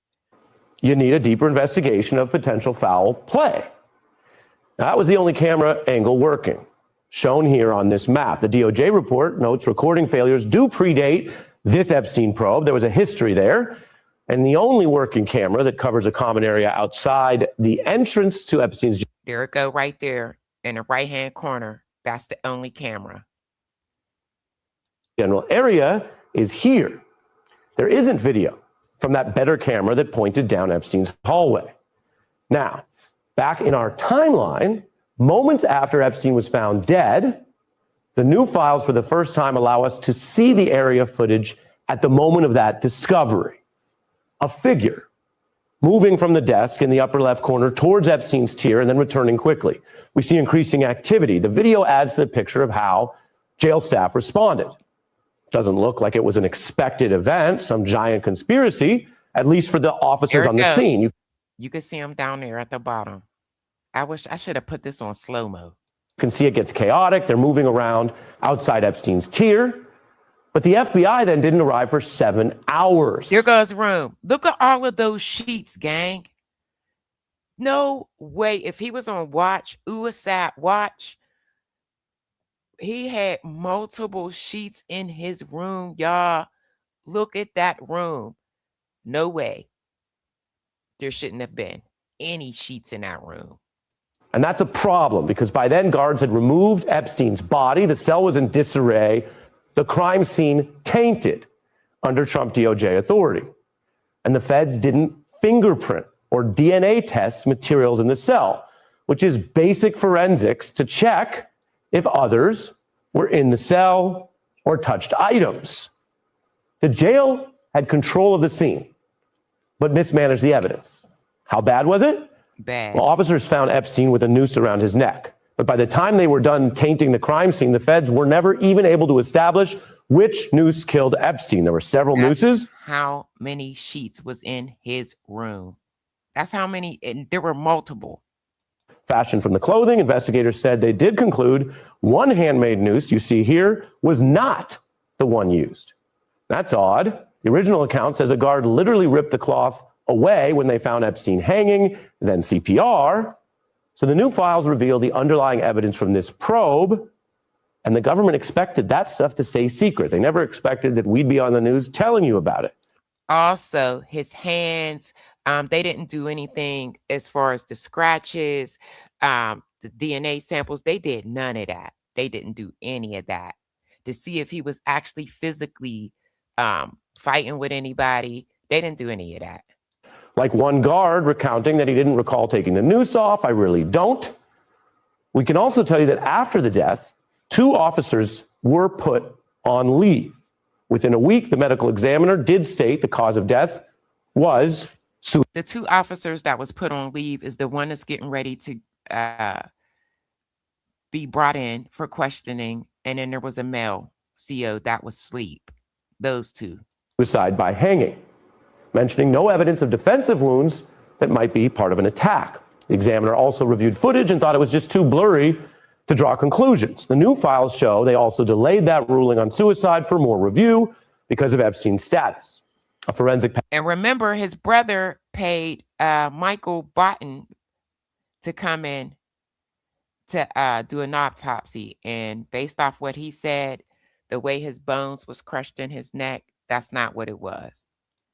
You need a deeper investigation of potential foul play. That was the only camera angle working, shown here on this map. The DOJ report notes recording failures do predate this Epstein probe. There was a history there. And the only working camera that covers a common area outside the entrance to Epstein's. There it go right there in the right-hand corner. That's the only camera. General area is here. There isn't video from that better camera that pointed down Epstein's hallway. Now, back in our timeline, moments after Epstein was found dead, the new files for the first time allow us to see the area footage at the moment of that discovery. A figure moving from the desk in the upper left corner towards Epstein's tier and then returning quickly. We see increasing activity. The video adds to the picture of how jail staff responded. Doesn't look like it was an expected event, some giant conspiracy, at least for the officers on the scene. You can see them down there at the bottom. I wish I should have put this on slow-mo. You can see it gets chaotic. They're moving around outside Epstein's tier. But the FBI then didn't arrive for 7 hours. Here goes room. Look at all of those sheets, gang. No way. If he was on watch, Oversight watch, he had multiple sheets in his room, y'all. Look at that room. No way. There shouldn't have been any sheets in that room. And that's a problem because by then guards had removed Epstein's body. The cell was in disarray. The crime scene tainted under Trump DOJ authority. And the feds didn't fingerprint or DNA test materials in the cell, which is basic forensics to check if others were in the cell or touched items. The jail had control of the scene, but mismanaged the evidence. How bad was it? Bad. Well, officers found Epstein with a noose around his neck. But by the time they were done tainting the crime scene, the feds were never even able to establish which noose killed Epstein. There were several nooses. How many sheets was in his room? That's how many, and there were multiple. Fashioned from the clothing, investigators said they did conclude one handmade noose you see here was not the one used. That's odd. The original account says a guard literally ripped the cloth away when they found Epstein hanging, then CPR. So the new files reveal the underlying evidence from this probe, and the government expected that stuff to stay secret. They never expected that we'd be on the news telling you about it. Also, his hands, they didn't do anything as far as the scratches, the DNA samples. They did none of that. They didn't do any of that to see if he was actually physically fighting with anybody. They didn't do any of that. Like one guard recounting that he didn't recall taking the noose off. I really don't. We can also tell you that after the death, 2 officers were put on leave. Within a week, the medical examiner did state the cause of death was suicide. The two officers that was put on leave is the one that's getting ready to be brought in for questioning, and then there was a male CO that was asleep. Those two. Suicide by hanging, mentioning no evidence of defensive wounds that might be part of an attack. The examiner also reviewed footage and thought it was just too blurry to draw conclusions. The new files show they also delayed that ruling on suicide for more review because of Epstein's status. A forensic... And remember, his brother paid Michael Botched to come in to do an autopsy. And based off what he said, the way his bones was crushed in his neck, that's not what it was.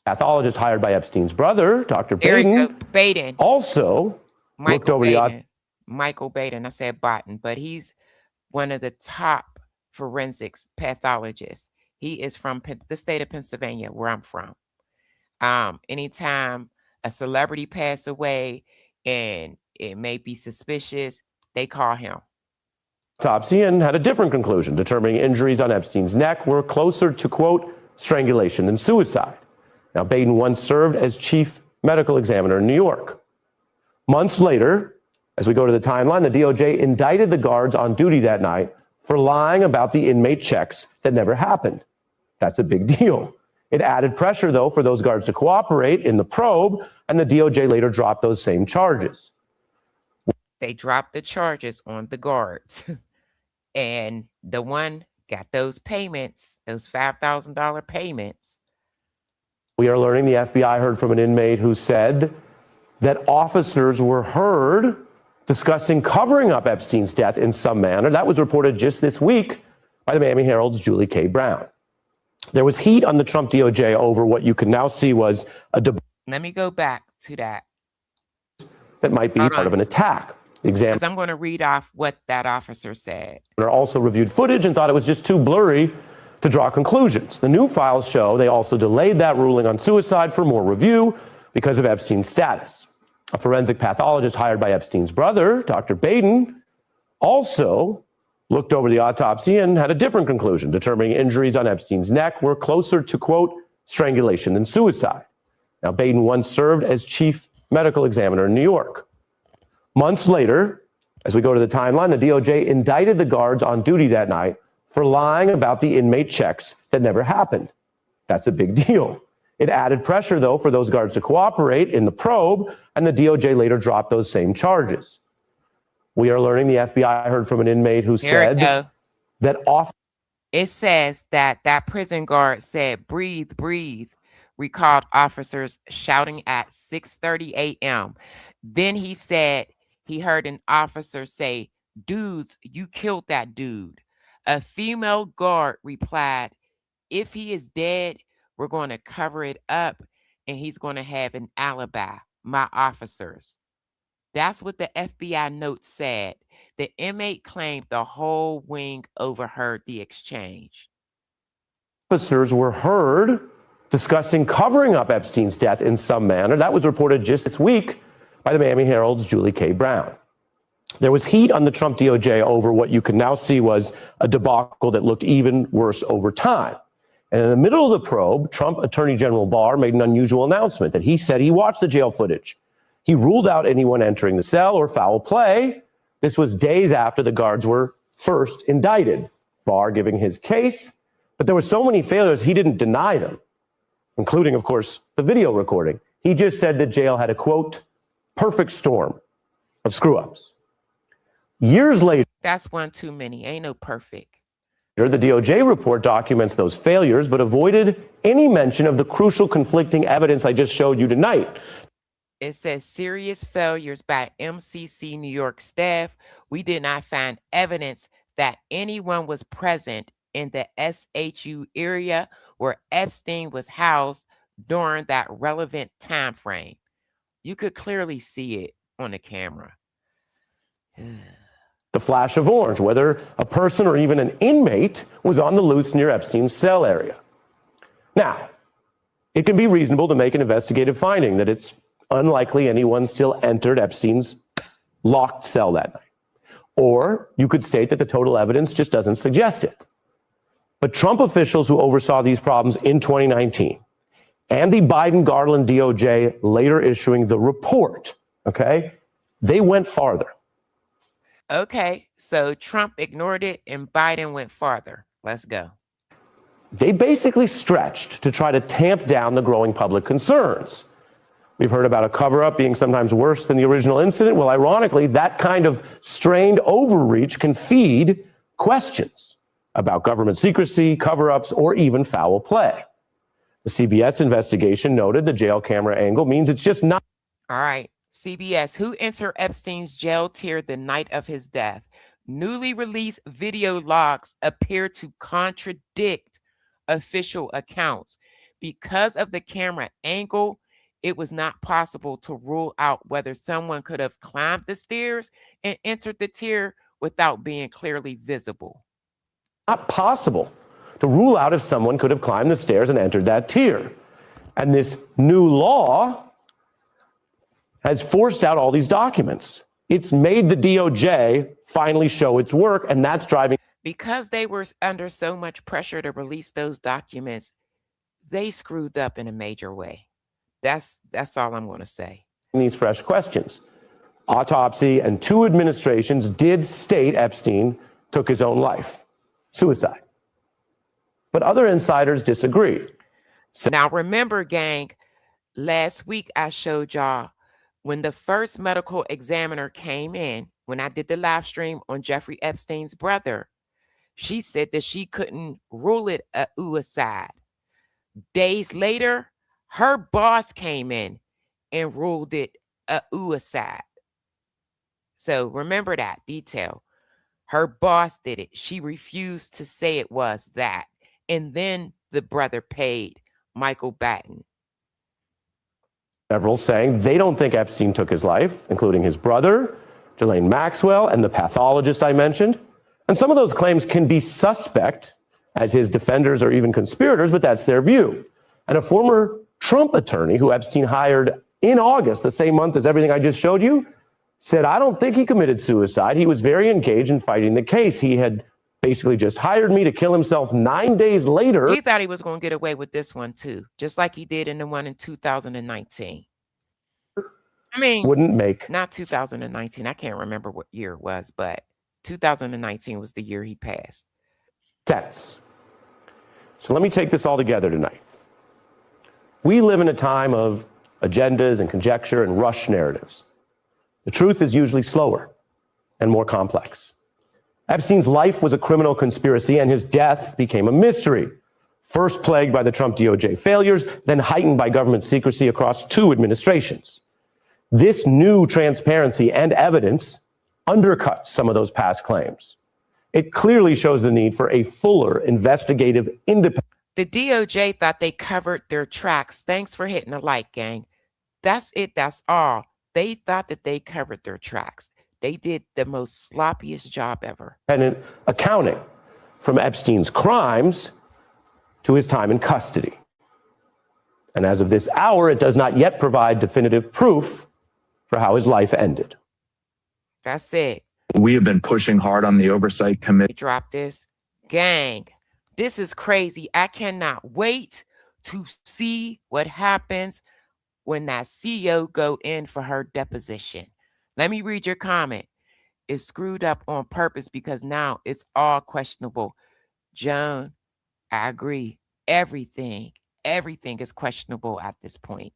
Pathologist hired by Epstein's brother, Dr. Baden, also looked over the... Michael Baden, I said Botched, but he's one of the top forensics pathologists. He is from the state of Pennsylvania, where I'm from. Anytime a celebrity pass away and it may be suspicious, they call him. Autopsy and had a different conclusion, determining injuries on Epstein's neck were closer to, quote, strangulation than suicide. Now, Baden once served as chief medical examiner in New York. Months later, as we go to the timeline, the DOJ indicted the guards on duty that night for lying about the inmate checks that never happened. That's a big deal. It added pressure, though, for those guards to cooperate in the probe, and the DOJ later dropped those same charges. They dropped the charges on the guards. And the one got those payments, those $5,000 payments. We are learning the FBI heard from an inmate who said that officers were heard discussing covering up Epstein's death in some manner. That was reported just this week by the Miami Herald's Julie K. Brown. There was heat on the Trump DOJ over what you can now see was a... Let me go back to that. That might be part of an attack. Because I'm going to read off what that officer said. Also reviewed footage and thought it was just too blurry to draw conclusions. The new files show they also delayed that ruling on suicide for more review because of Epstein's status. A forensic pathologist hired by Epstein's brother, Dr. Baden, also looked over the autopsy and had a different conclusion, determining injuries on Epstein's neck were closer to, quote, strangulation than suicide. Now, Baden once served as chief medical examiner in New York. Months later, as we go to the timeline, the DOJ indicted the guards on duty that night for lying about the inmate checks that never happened. That's a big deal. It added pressure, though, for those guards to cooperate in the probe, and the DOJ later dropped those same charges. We are learning the FBI heard from an inmate who said that it says that that prison guard said, "Breathe, breathe," recalled officers shouting at 6:30 a.m. Then he said he heard an officer say, "Dudes, you killed that dude." A female guard replied, "If he is dead, we're going to cover it up and he's going to have an alibi, my officers." That's what the FBI note said. The inmate claimed the whole wing overheard the exchange. Officers were heard discussing covering up Epstein's death in some manner. That was reported just this week by the Miami Herald's Julie K. Brown. There was heat on the Trump DOJ over what you can now see was a debacle that looked even worse over time. And in the middle of the probe, Trump Attorney General Barr made an unusual announcement that he said he watched the jail footage. He ruled out anyone entering the cell or foul play. This was days after the guards were first indicted. Barr giving his case, but there were so many failures he didn't deny them, including, of course, the video recording. He just said that jail had a, quote, perfect storm of screw-ups. Years later, that's one too many. Ain't no perfect. The DOJ report documents those failures, but avoided any mention of the crucial conflicting evidence I just showed you tonight. It says serious failures by MCC New York staff. We did not find evidence that anyone was present in the SHU area where Epstein was housed during that relevant time frame. You could clearly see it on the camera. The flash of orange, whether a person or even an inmate was on the loose near Epstein's cell area. Now, it can be reasonable to make an investigative finding that it's unlikely anyone still entered Epstein's locked cell that night. Or you could state that the total evidence just doesn't suggest it. But Trump officials who oversaw these problems in 2019 and the Biden-Garland DOJ later issuing the report, okay, they went farther. Okay, so Trump ignored it and Biden went farther. Let's go. They basically stretched to try to tamp down the growing public concerns. We've heard about a cover-up being sometimes worse than the original incident. Well, ironically, that kind of strained overreach can feed questions about government secrecy, cover-ups, or even foul play. The CBS investigation noted the jail camera angle means it's just not. All right, CBS, who entered Epstein's jail tier the night of his death? Newly released video logs appear to contradict official accounts. Because of the camera angle, it was not possible to rule out whether someone could have climbed the stairs and entered the tier without being clearly visible. Not possible to rule out if someone could have climbed the stairs and entered that tier. And this new law has forced out all these documents. It's made the DOJ finally show its work, and that's driving. Because they were under so much pressure to release those documents, they screwed up in a major way. That's all I'm going to say. These fresh questions. Autopsy and 2 administrations did state Epstein took his own life. Suicide. But other insiders disagree. Now, remember, gang, last week I showed y'all when the first medical examiner came in, when I did the live stream on Jeffrey Epstein's brother, she said that she couldn't rule it a suicide. Days later, her boss came in and ruled it a suicide. So remember that detail. Her boss did it. She refused to say it was that. And then the brother paid Michael Batten. Several saying they don't think Epstein took his life, including his brother, Ghislaine Maxwell, and the pathologist I mentioned. And some of those claims can be suspect as his defenders or even conspirators, but that's their view. And a former Trump attorney who Epstein hired in August, the same month as everything I just showed you, said, I don't think he committed suicide. He was very engaged in fighting the case. He had basically just hired me to kill himself 9 days later. He thought he was going to get away with this one too, just like he did in the one in 2019. I mean, wouldn't make not 2019. I can't remember what year it was, but 2019 was the year he passed. Sense. So let me take this all together tonight. We live in a time of agendas and conjecture and rush narratives. The truth is usually slower and more complex. Epstein's life was a criminal conspiracy, and his death became a mystery. First plagued by the Trump DOJ failures, then heightened by government secrecy across 2 administrations. This new transparency and evidence undercuts some of those past claims. It clearly shows the need for a fuller investigative independent. The DOJ thought they covered their tracks. Thanks for hitting the like, gang. That's it. That's all. They thought that they covered their tracks. They did the most sloppiest job ever. Accounting from Epstein's crimes to his time in custody. And as of this hour, it does not yet provide definitive proof for how his life ended. That's it. We have been pushing hard on the Oversight Committee. Drop this. Gang, this is crazy. I cannot wait to see what happens when that CEO go in for her deposition. Let me read your comment. It's screwed up on purpose because now it's all questionable. Joan, I agree. Everything is questionable at this point.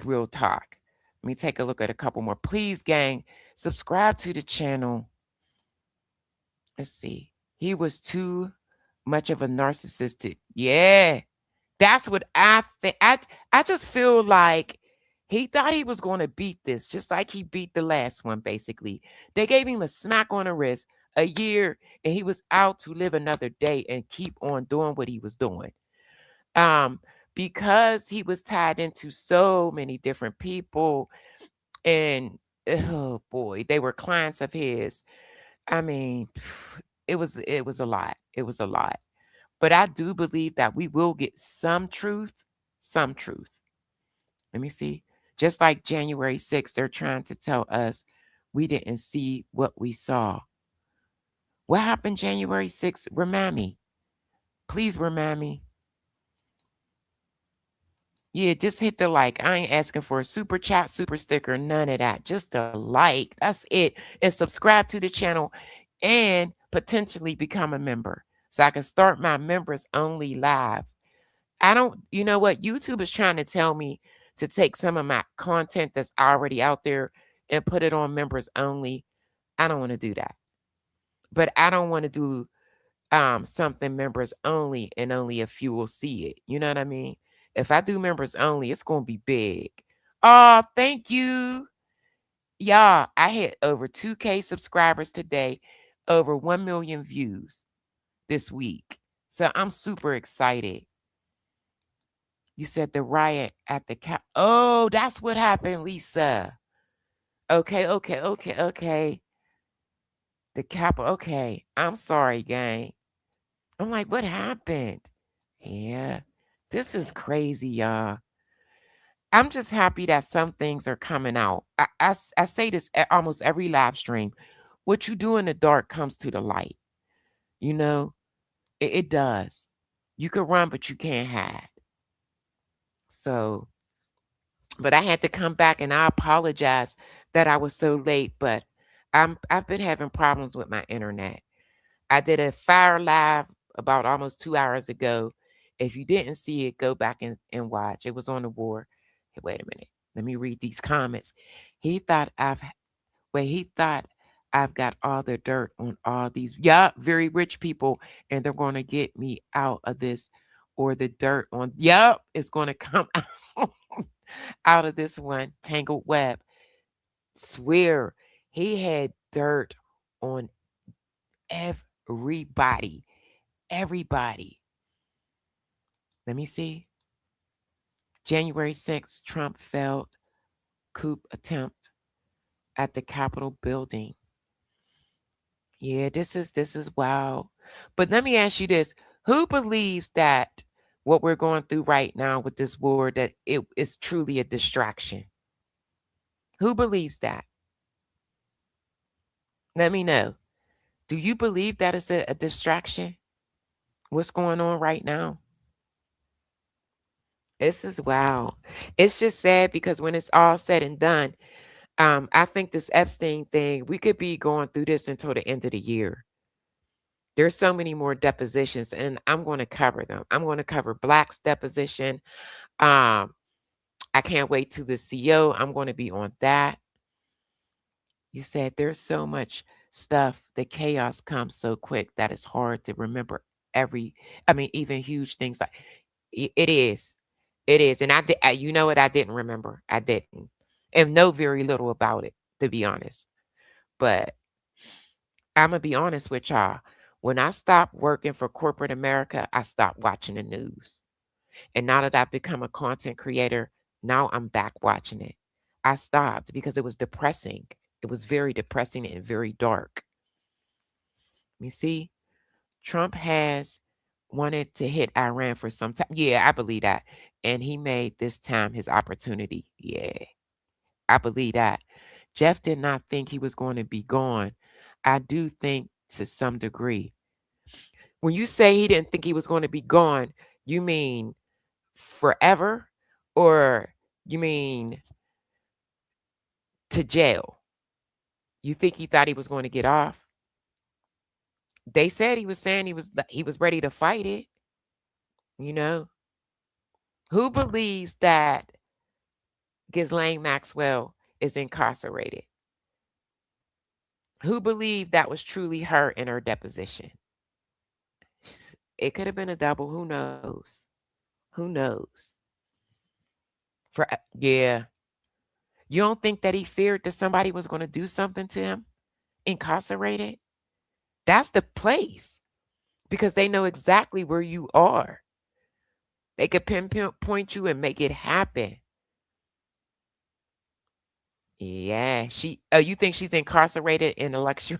Real talk. Let me take a look at a couple more. Please, gang, subscribe to the channel. Let's see. He was too much of a narcissist. Yeah, that's what I think. I just feel like he thought he was going to beat this, just like he beat the last one, basically. They gave him a smack on the wrist, a year, and he was out to live another day and keep on doing what he was doing. Because he was tied into so many different people, and oh boy, they were clients of his. I mean, it was a lot. It was a lot. But I do believe that we will get some truth. Let me see. Just like January 6th, they're trying to tell us we didn't see what we saw. What happened January 6th? Remind me. Please remind me. Yeah, just hit the like. I ain't asking for a super chat, super sticker, none of that. Just a like. That's it. And subscribe to the channel and potentially become a member so I can start my members only live. You know what? YouTube is trying to tell me to take some of my content that's already out there and put it on members only. I don't want to do that. But I don't want to do something members only and only a few will see it. You know what I mean? If I do members only, it's going to be big. Oh, thank you. Y'all, I hit over 2K subscribers today, over 1 million views this week. So I'm super excited. You said the riot at the cap. Oh, that's what happened, Lisa. Okay. The Capitol. Okay. I'm sorry, gang. I'm like, what happened? Yeah. This is crazy, y'all. I'm just happy that some things are coming out. I say this at almost every live stream. What you do in the dark comes to the light. You know, it does. You could run, but you can't hide. So, but I had to come back and I apologize that I was so late, but I've been having problems with my internet. I did a fire live about almost 2 hours ago. If you didn't see it, go back and watch. It was on the war. Hey, wait a minute. Let me read these comments. He thought I've got all the dirt on all these very rich people, and they're going to get me out of this, or the dirt on it's going to come out of this one tangled web. Swear he had dirt on everybody. Let me see. January 6th, Trump failed coup attempt at the Capitol building. Yeah, this is wild. But let me ask you this. Who believes that what we're going through right now with this war, that it is truly a distraction? Who believes that? Let me know. Do you believe that it's a distraction? What's going on right now? This is wild. It's just sad because when it's all said and done, I think this Epstein thing, we could be going through this until the end of the year. There's so many more depositions, and I'm going to cover them. I'm going to cover Black's deposition. I can't wait to the CEO. I'm going to be on that. You said there's so much stuff. The chaos comes so quick that it's hard to remember even huge things like it is. It is. And you know what? I didn't remember. I didn't. And know very little about it, to be honest. But I'm going to be honest with y'all. When I stopped working for corporate America, I stopped watching the news. And now that I've become a content creator, now I'm back watching it. I stopped because it was depressing. It was very depressing and very dark. You see, Trump has wanted to hit Iran for some time. Yeah, I believe that. And he made this time his opportunity. Yeah, I believe that. Jeff did not think he was going to be gone. I do think to some degree. When you say he didn't think he was going to be gone, you mean forever, or you mean to jail? You think he thought he was going to get off? They said he was saying he was ready to fight it. You know, who believes that Ghislaine Maxwell is incarcerated? Who believed that was truly her in her deposition? It could have been a double. Who knows? Who knows? Yeah. You don't think that he feared that somebody was going to do something to him? Incarcerated? That's the place. Because they know exactly where you are. They could pinpoint you and make it happen. Yeah. You think she's incarcerated in a luxury?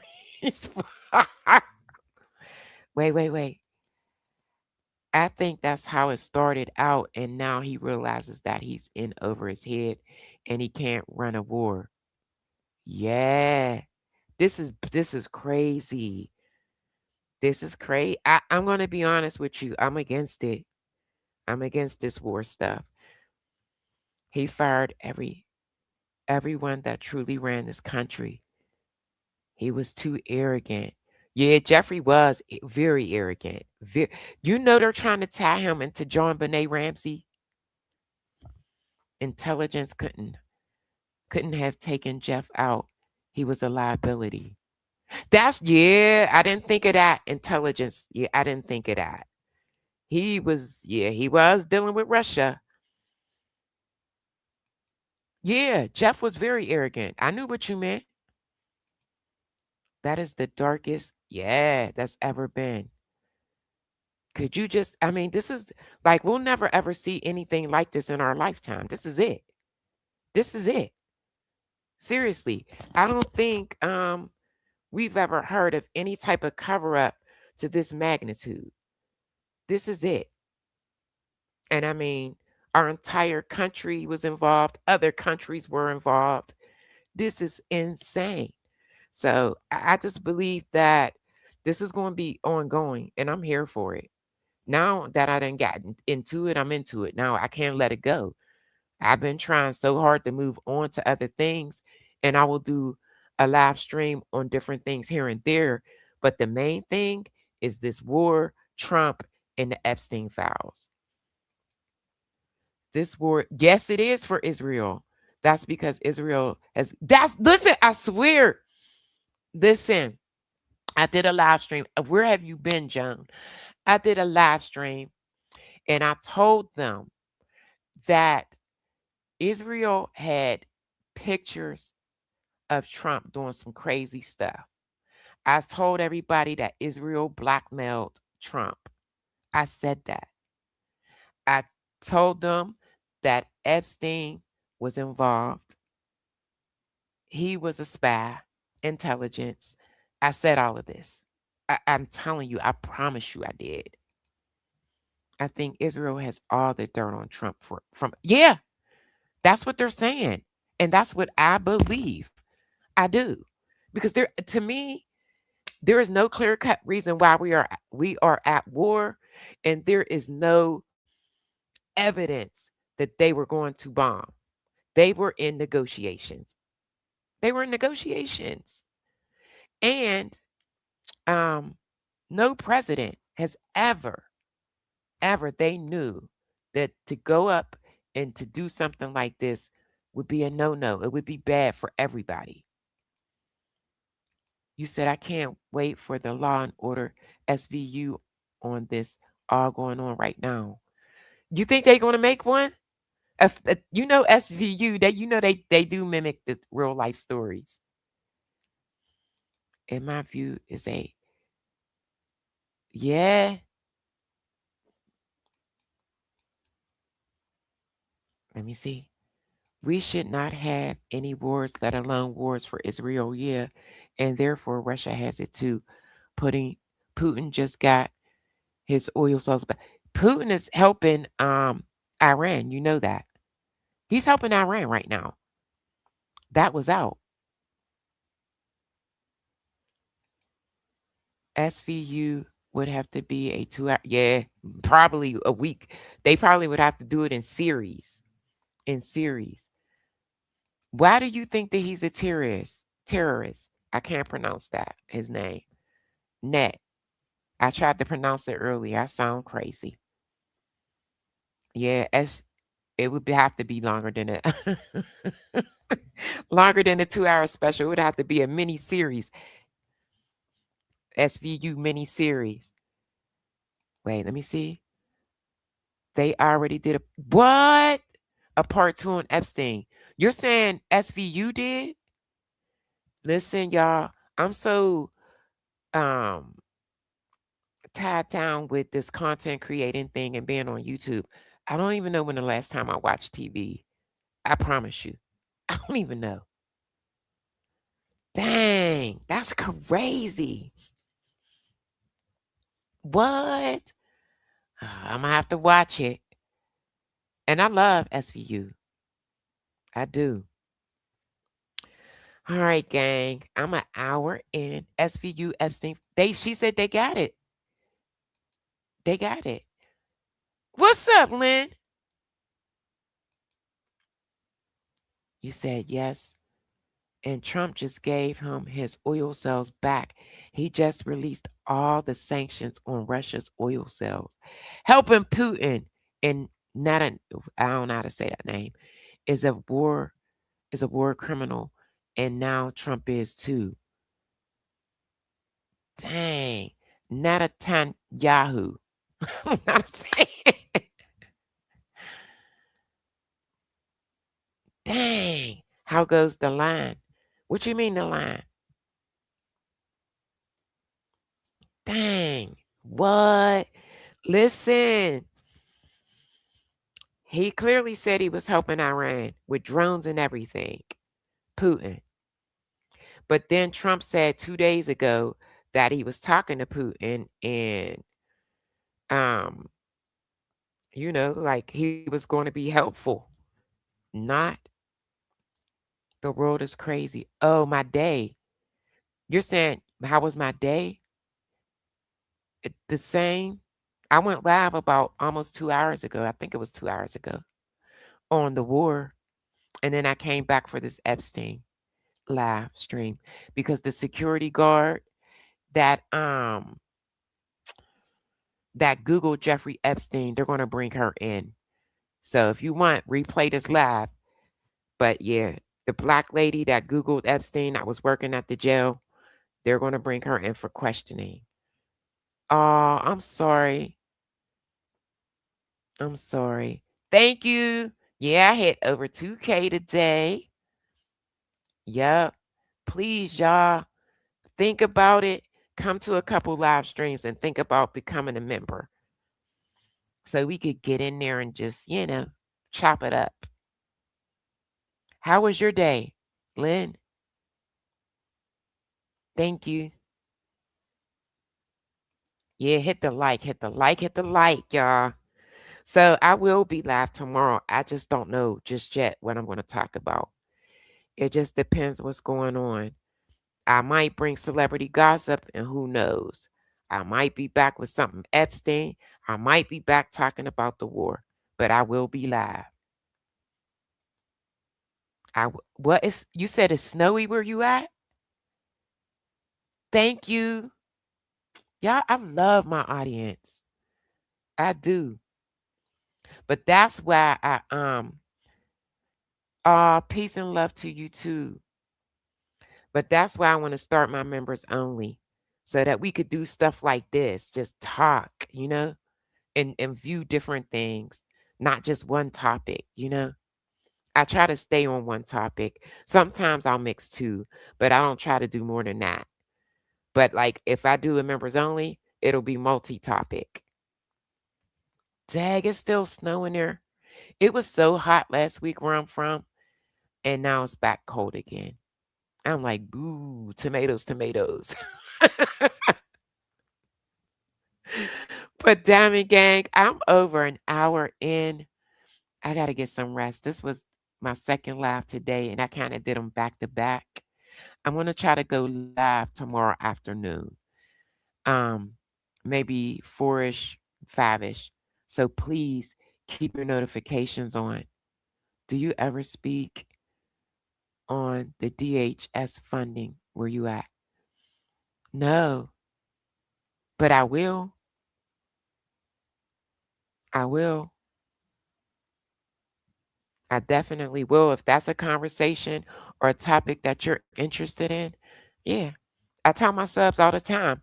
Wait. I think that's how it started out, and now he realizes that he's in over his head and he can't run a war. Yeah. This is crazy. This is crazy. I'm going to be honest with you. I'm against it. I'm against this war stuff. He fired everyone that truly ran this country. He was too arrogant. Yeah, Jeffrey was very arrogant. You know they're trying to tie him into John Benet Ramsey. Intelligence couldn't have taken Jeff out. He was a liability. I didn't think of that. Intelligence. Yeah, I didn't think of that. He was dealing with Russia. Yeah, Jeff was very arrogant. I knew what you meant. That is the darkest, that's ever been. Could you just, this is like, we'll never ever see anything like this in our lifetime. This is it. This is it. Seriously, I don't think we've ever heard of any type of cover up to this magnitude. This is it. And our entire country was involved. Other countries were involved. This is insane. So I just believe that this is going to be ongoing, and I'm here for it. Now that I done gotten into it, I'm into it. Now I can't let it go. I've been trying so hard to move on to other things, and I will do a live stream on different things here and there. But the main thing is this war, Trump, and the Epstein files. This war, yes, it is for Israel. That's because Israel listen, I swear. Listen, I did a live stream. Where have you been, Joan? I did a live stream, and I told them that Israel had pictures of Trump doing some crazy stuff. I told everybody that Israel blackmailed Trump. I said that. I told them that Epstein was involved. He was a spy, intelligence. I said all of this. I'm telling you, I promise you I did. I think Israel has all the dirt on Trump that's what they're saying. And that's what I believe. I do. Because to me, there is no clear-cut reason why we are at war, and there is no evidence that they were going to bomb. They were in negotiations. And no president has ever, they knew that to go up and to do something like this would be a no-no. It would be bad for everybody. You said, I can't wait for the Law and Order SVU on this all going on right now. You think they're going to make one? SVU, they do mimic the real life stories. In my view, is let me see. We should not have any wars, let alone wars for Israel. Yeah. And therefore, Russia has it too. Putin just got his oil sauce back. Putin is helping Iran. You know that. He's helping Iran right now. That was out. SVU would have to be a 2-hour, probably a week. They probably would have to do it in series. Why do you think that he's a terrorist? I can't pronounce his name. Net. I tried to pronounce it earlier. I sound crazy. Yeah, it would have to be longer than a 2-hour special. It would have to be a mini series. SVU mini series. Wait, let me see. They already did a part 2 on Epstein. You're saying SVU did? Listen, y'all, I'm so tied down with this content creating thing and being on YouTube. I don't even know when the last time I watched TV. I promise you. I don't even know. Dang, that's crazy. What? I'm going to have to watch it. And I love SVU. I do. All right, gang. I'm an hour in. SVU Epstein. She said they got it. They got it. What's up, Lynn? You said yes. And Trump just gave him his oil sales back. He just released all the sanctions on Russia's oil sales, helping Putin. And not a, I don't know how to say that name, is a war criminal, and now Trump is too. Dang, Netanyahu. I'm not saying. Dang, how goes the line? What you mean the line? Dang, what? Listen, he clearly said he was helping Iran with drones and everything, Putin. But then Trump said 2 days ago that he was talking to Putin and, like he was going to be helpful. Not. The world is crazy. Oh, my day. You're saying, how was my day? The same. I went live about almost 2 hours ago. I think it was 2 hours ago on the war. And then I came back for this Epstein live stream because the security guard that Googled Jeffrey Epstein, they're going to bring her in. So if you want, replay this live. But yeah, the black lady that Googled Epstein that was working at the jail, they're going to bring her in for questioning. Oh, I'm sorry. I'm sorry. Thank you. Yeah, I hit over 2K today. Yep. Please, y'all, think about it. Come to a couple live streams and think about becoming a member so we could get in there and just, chop it up. How was your day, Lynn? Thank you. Yeah, hit the like, y'all. So I will be live tomorrow. I just don't know just yet what I'm going to talk about. It just depends what's going on. I might bring celebrity gossip, and who knows? I might be back with something Epstein. I might be back talking about the war, but I will be live. You said it's snowy where you at? Thank you. Y'all, I love my audience. I do. But that's why peace and love to you too. But that's why I want to start my members only so that we could do stuff like this, just talk, and view different things, not just one topic, I try to stay on one topic. Sometimes I'll mix two, but I don't try to do more than that. But like if I do a members only, it'll be multi-topic. Dang, it's still snowing there. It was so hot last week where I'm from, and now it's back cold again. I'm like, boo, tomatoes. But damn it, gang, I'm over an hour in. I got to get some rest. This was my second live today, and I kind of did them back to back. I'm going to try to go live tomorrow afternoon. Maybe 4-ish, 5-ish. So please keep your notifications on. Do you ever speak on the DHS funding? Where you at? No. But I will. I definitely will. If that's a conversation or a topic that you're interested in, yeah. I tell my subs all the time,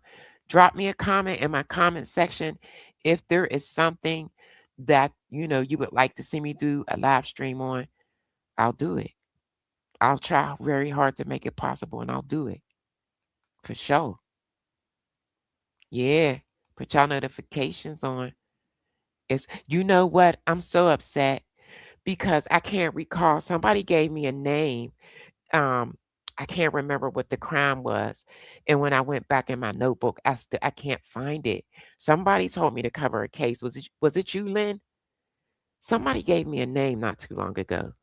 drop me a comment in my comment section if there is something that, you would like to see me do a live stream on. I'll do it. I'll try very hard to make it possible, and I'll do it. For sure. Yeah. Put y'all notifications on. You know what? I'm so upset because I can't recall. Somebody gave me a name. I can't remember what the crime was. And when I went back in my notebook, I can't find it. Somebody told me to cover a case. Was it you, Lynn? Somebody gave me a name not too long ago.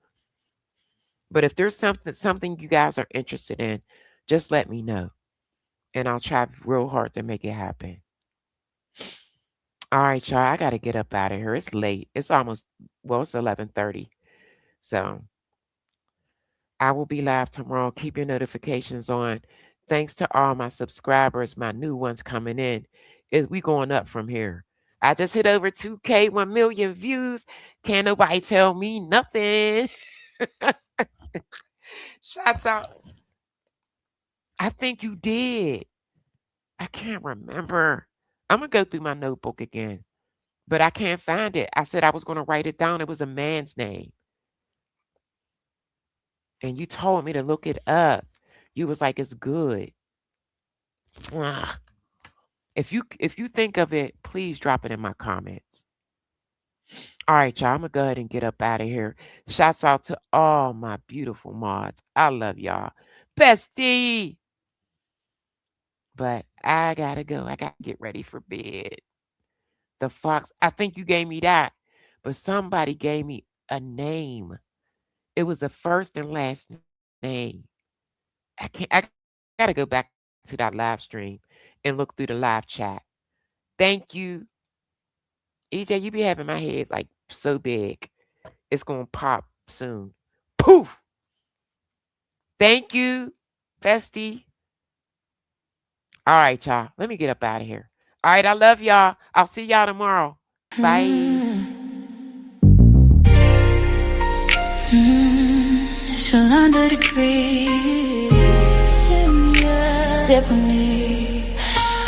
But if there's something you guys are interested in, just let me know. And I'll try real hard to make it happen. All right, y'all. I got to get up out of here. It's late. It's almost, it's 11:30. So I will be live tomorrow. Keep your notifications on. Thanks to all my subscribers, my new ones coming in. We going up from here. I just hit over 2K, 1 million views. Can't nobody tell me nothing. Shots out. I think you did. I can't remember. I'm going to go through my notebook again. But I can't find it. I said I was going to write it down. It was a man's name. And you told me to look it up. You was like, it's good. Ugh. If you think of it, please drop it in my comments. All right, y'all. I'm going to go ahead and get up out of here. Shouts out to all my beautiful mods. I love y'all. Bestie. But I got to go. I got to get ready for bed. The Fox. I think you gave me that. But somebody gave me a name. It was a first and last name. I got to go back to that live stream and look through the live chat. Thank you. EJ, you be having my head like so big. It's going to pop soon. Poof. Thank you, Bestie. All right, y'all. Let me get up out of here. All right, I love y'all. I'll see y'all tomorrow. Bye. It's your under the breeze. Sip with me.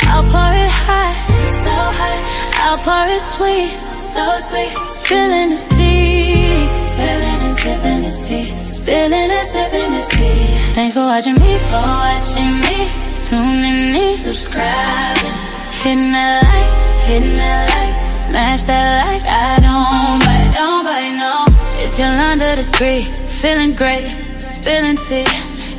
I'll pour it hot, so hot. I'll pour it sweet, so sweet. Spilling his tea, spilling and sipping his tea, spilling and sipping his tea. Thanks for watching me, tuning in, subscribing, hitting that like, smash that like. I don't bite, no. It's Yolanda the Greek, feeling great, spilling tea.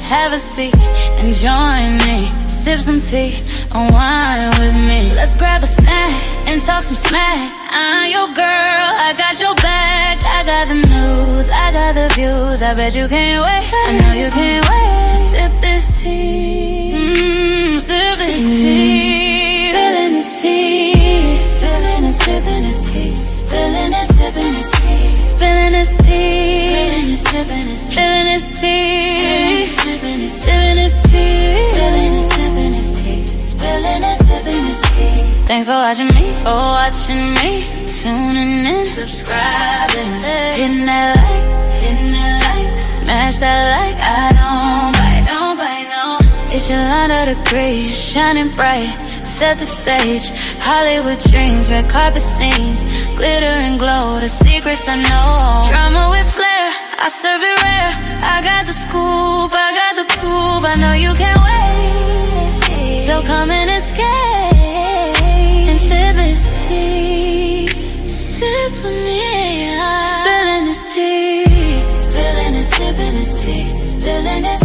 Have a seat and join me. Sip some tea, unwind with me. Let's grab a snack and talk some smack. I'm your girl, I got your back. I got the news, I got the views. I bet you can't wait, I know you can't wait to sip this tea. Sip this tea. Spilling this tea. Spilling and sipping this tea. Spilling and sipping this tea. Spilling this tea. Spilling and sipping this tea. Spilling this tea. Sipping this tea. Spilling and sipping this tea. Spilling and sipping this tea. Thanks for watching me, tuning in, subscribing, hitting that like, smash that like. I don't bite, no. It's Yolanda the Great, shining bright, set the stage. Hollywood dreams, red carpet scenes, glitter and glow, the secrets I know. Drama with flair, I serve it rare. I got the scoop, I got the proof. I know you can't wait, so come and escape and sip this tea. Sip with me, spilling this tea, spilling and sipping this tea, spilling it.